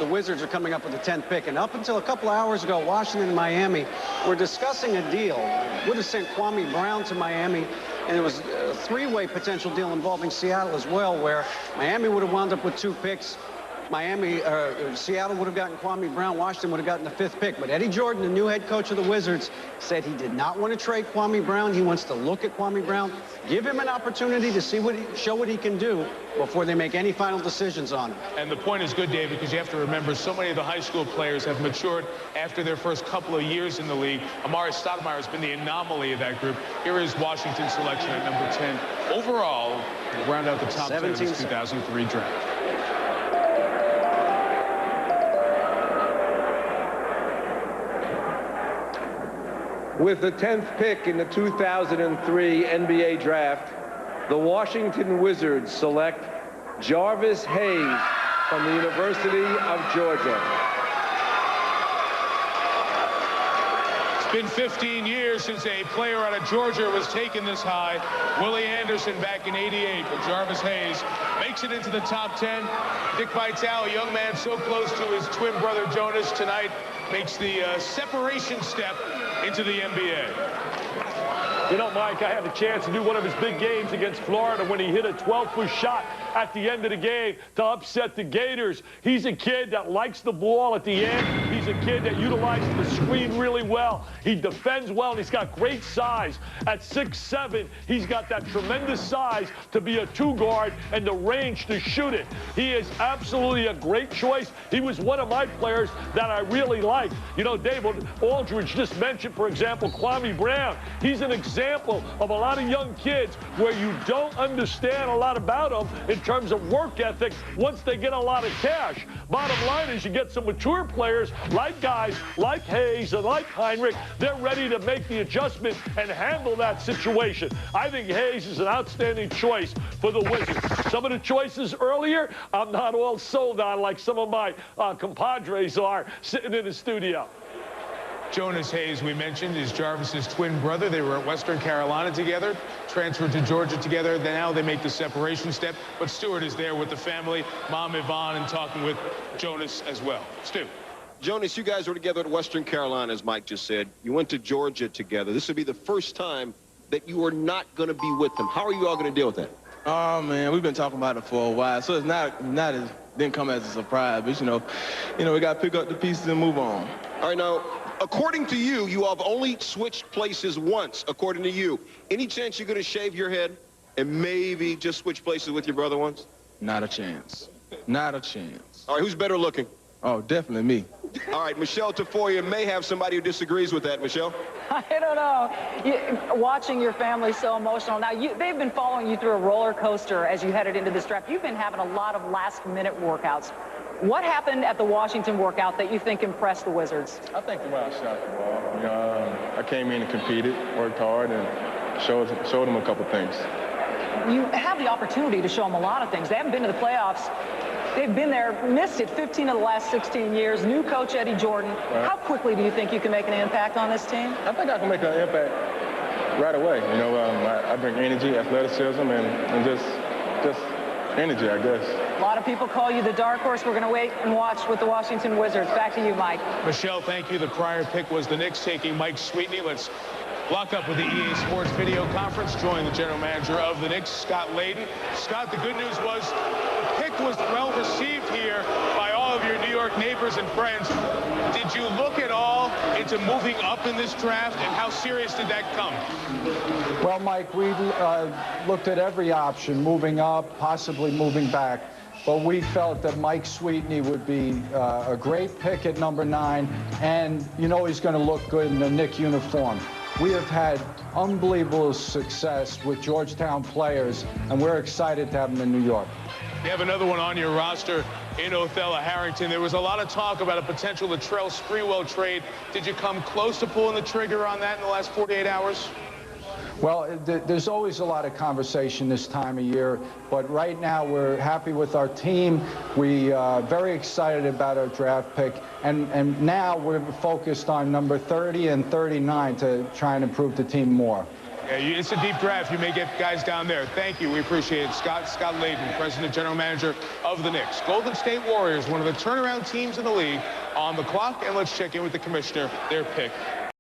Speaker 11: Wizards are coming up with the 10th pick, and up until a couple of hours ago, Washington and Miami were discussing a deal. Would have sent Kwame Brown to Miami, and it was a 3-way potential deal involving Seattle as well, where Miami would have wound up with 2 picks. Seattle would have gotten Kwame Brown. Washington would have gotten the 5th pick. But Eddie Jordan, the new head coach of the Wizards, said he did not want to trade Kwame Brown. He wants to look at Kwame Brown, give him an opportunity to see show what he can do before they make any final decisions on him.
Speaker 1: And the point is good, David, because you have to remember so many of the high school players have matured after their first couple of years in the league. Amari Stoudemire has been the anomaly of that group. Here is Washington's selection at number 10. Overall, we'll round out the top 10 of this 2003 draft.
Speaker 17: With the 10th pick in the 2003 NBA draft, the Washington Wizards select Jarvis Hayes from the University of Georgia.
Speaker 1: It's been 15 years since a player out of Georgia was taken this high. Willie Anderson back in '88, but Jarvis Hayes makes it into the top 10. Dick Vitale, a young man so close to his twin brother Jonas tonight, makes the separation step into the NBA.
Speaker 6: You know, Mike, I had the chance to do one of his big games against Florida when he hit a 12-foot shot at the end of the game to upset the Gators. He's a kid that likes the ball at the end. He's a kid that utilizes the screen really well. He defends well, and he's got great size. At 6'7", he's got that tremendous size to be a 2-guard and the range to shoot it. He is absolutely a great choice. He was one of my players that I really liked. You know, David Aldridge just mentioned, for example, Kwame Brown. He's an example of a lot of young kids where you don't understand a lot about them in terms of work ethic once they get a lot of cash. Bottom line is you get some mature players like guys like Hayes and like Heinrich. They're ready to make the adjustment and handle that situation. I think Hayes is an outstanding choice for the Wizards. Some of the choices earlier, I'm not all sold on like some of my compadres are sitting in the studio.
Speaker 1: Jonas Hayes, we mentioned, is Jarvis's twin brother. They were at Western Carolina together, transferred to Georgia together. Now they make the separation step. But Stewart is there with the family, Mom Yvonne, and talking with Jonas as well. Stu.
Speaker 7: Jonas, you guys were together at Western Carolina, as Mike just said. You went to Georgia together. This would be the first time that you are not going to be with them. How are you all going to deal with that?
Speaker 12: Oh, man, we've been talking about it for a while, so it's not as didn't come as a surprise. But, you know, we got to pick up the pieces and move on.
Speaker 7: All right, now, according to you, you have only switched places once, according to you. Any chance you're going to shave your head and maybe just switch places with your brother once?
Speaker 12: Not a chance. Not a chance.
Speaker 7: All right, who's better looking?
Speaker 12: Oh, definitely me.
Speaker 7: All right, Michelle Tafoya may have somebody who disagrees with that. Michelle?
Speaker 9: I don't know. Watching your family so emotional. Now, they've been following you through a roller coaster as you headed into this draft. You've been having a lot of last-minute workouts. What happened at the Washington workout that you think impressed the Wizards?
Speaker 12: I think the way I shot the ball. You know, I came in and competed, worked hard, and showed them a couple things.
Speaker 9: You have the opportunity to show them a lot of things. They haven't been to the playoffs. They've been there, missed it 15 of the last 16 years. New coach Eddie Jordan.
Speaker 12: Right.
Speaker 9: How quickly do you think you can make an impact on this team?
Speaker 12: I think I can make an impact right away. You know, I bring energy, athleticism, and just energy, I guess.
Speaker 9: A lot of people call you the dark horse. We're going to wait and watch with the Washington Wizards. Back to you, Mike.
Speaker 1: Michelle, thank you. The prior pick was the Knicks taking Mike Sweetney. Let's lock up with the EA Sports video conference. Join the general manager of the Knicks, Scott Layden. Scott, the good news was the pick was well received here by all of your New York neighbors and friends. Did you look at all into moving up in this draft, and how serious did that come?
Speaker 13: Well, Mike, we looked at every option, moving up, possibly moving back. But we felt that Mike Sweetney would be a great pick at number 9, and you know he's going to look good in the Knick uniform. We have had unbelievable success with Georgetown players, and we're excited to have them in New York.
Speaker 1: You have another one on your roster in Othello Harrington. There was a lot of talk about a potential Latrell Sprewell trade. Did you come close to pulling the trigger on that in the last 48 hours?
Speaker 13: Well, there's always a lot of conversation this time of year, but right now we're happy with our team. We are very excited about our draft pick, and now we're focused on number 30 and 39 to try and improve the team more.
Speaker 1: Yeah, it's a deep draft. You may get guys down there. Thank you. We appreciate it. Scott Layden, President General Manager of the Knicks. Golden State Warriors, one of the turnaround teams in the league, on the clock, and let's check in with the commissioner, their pick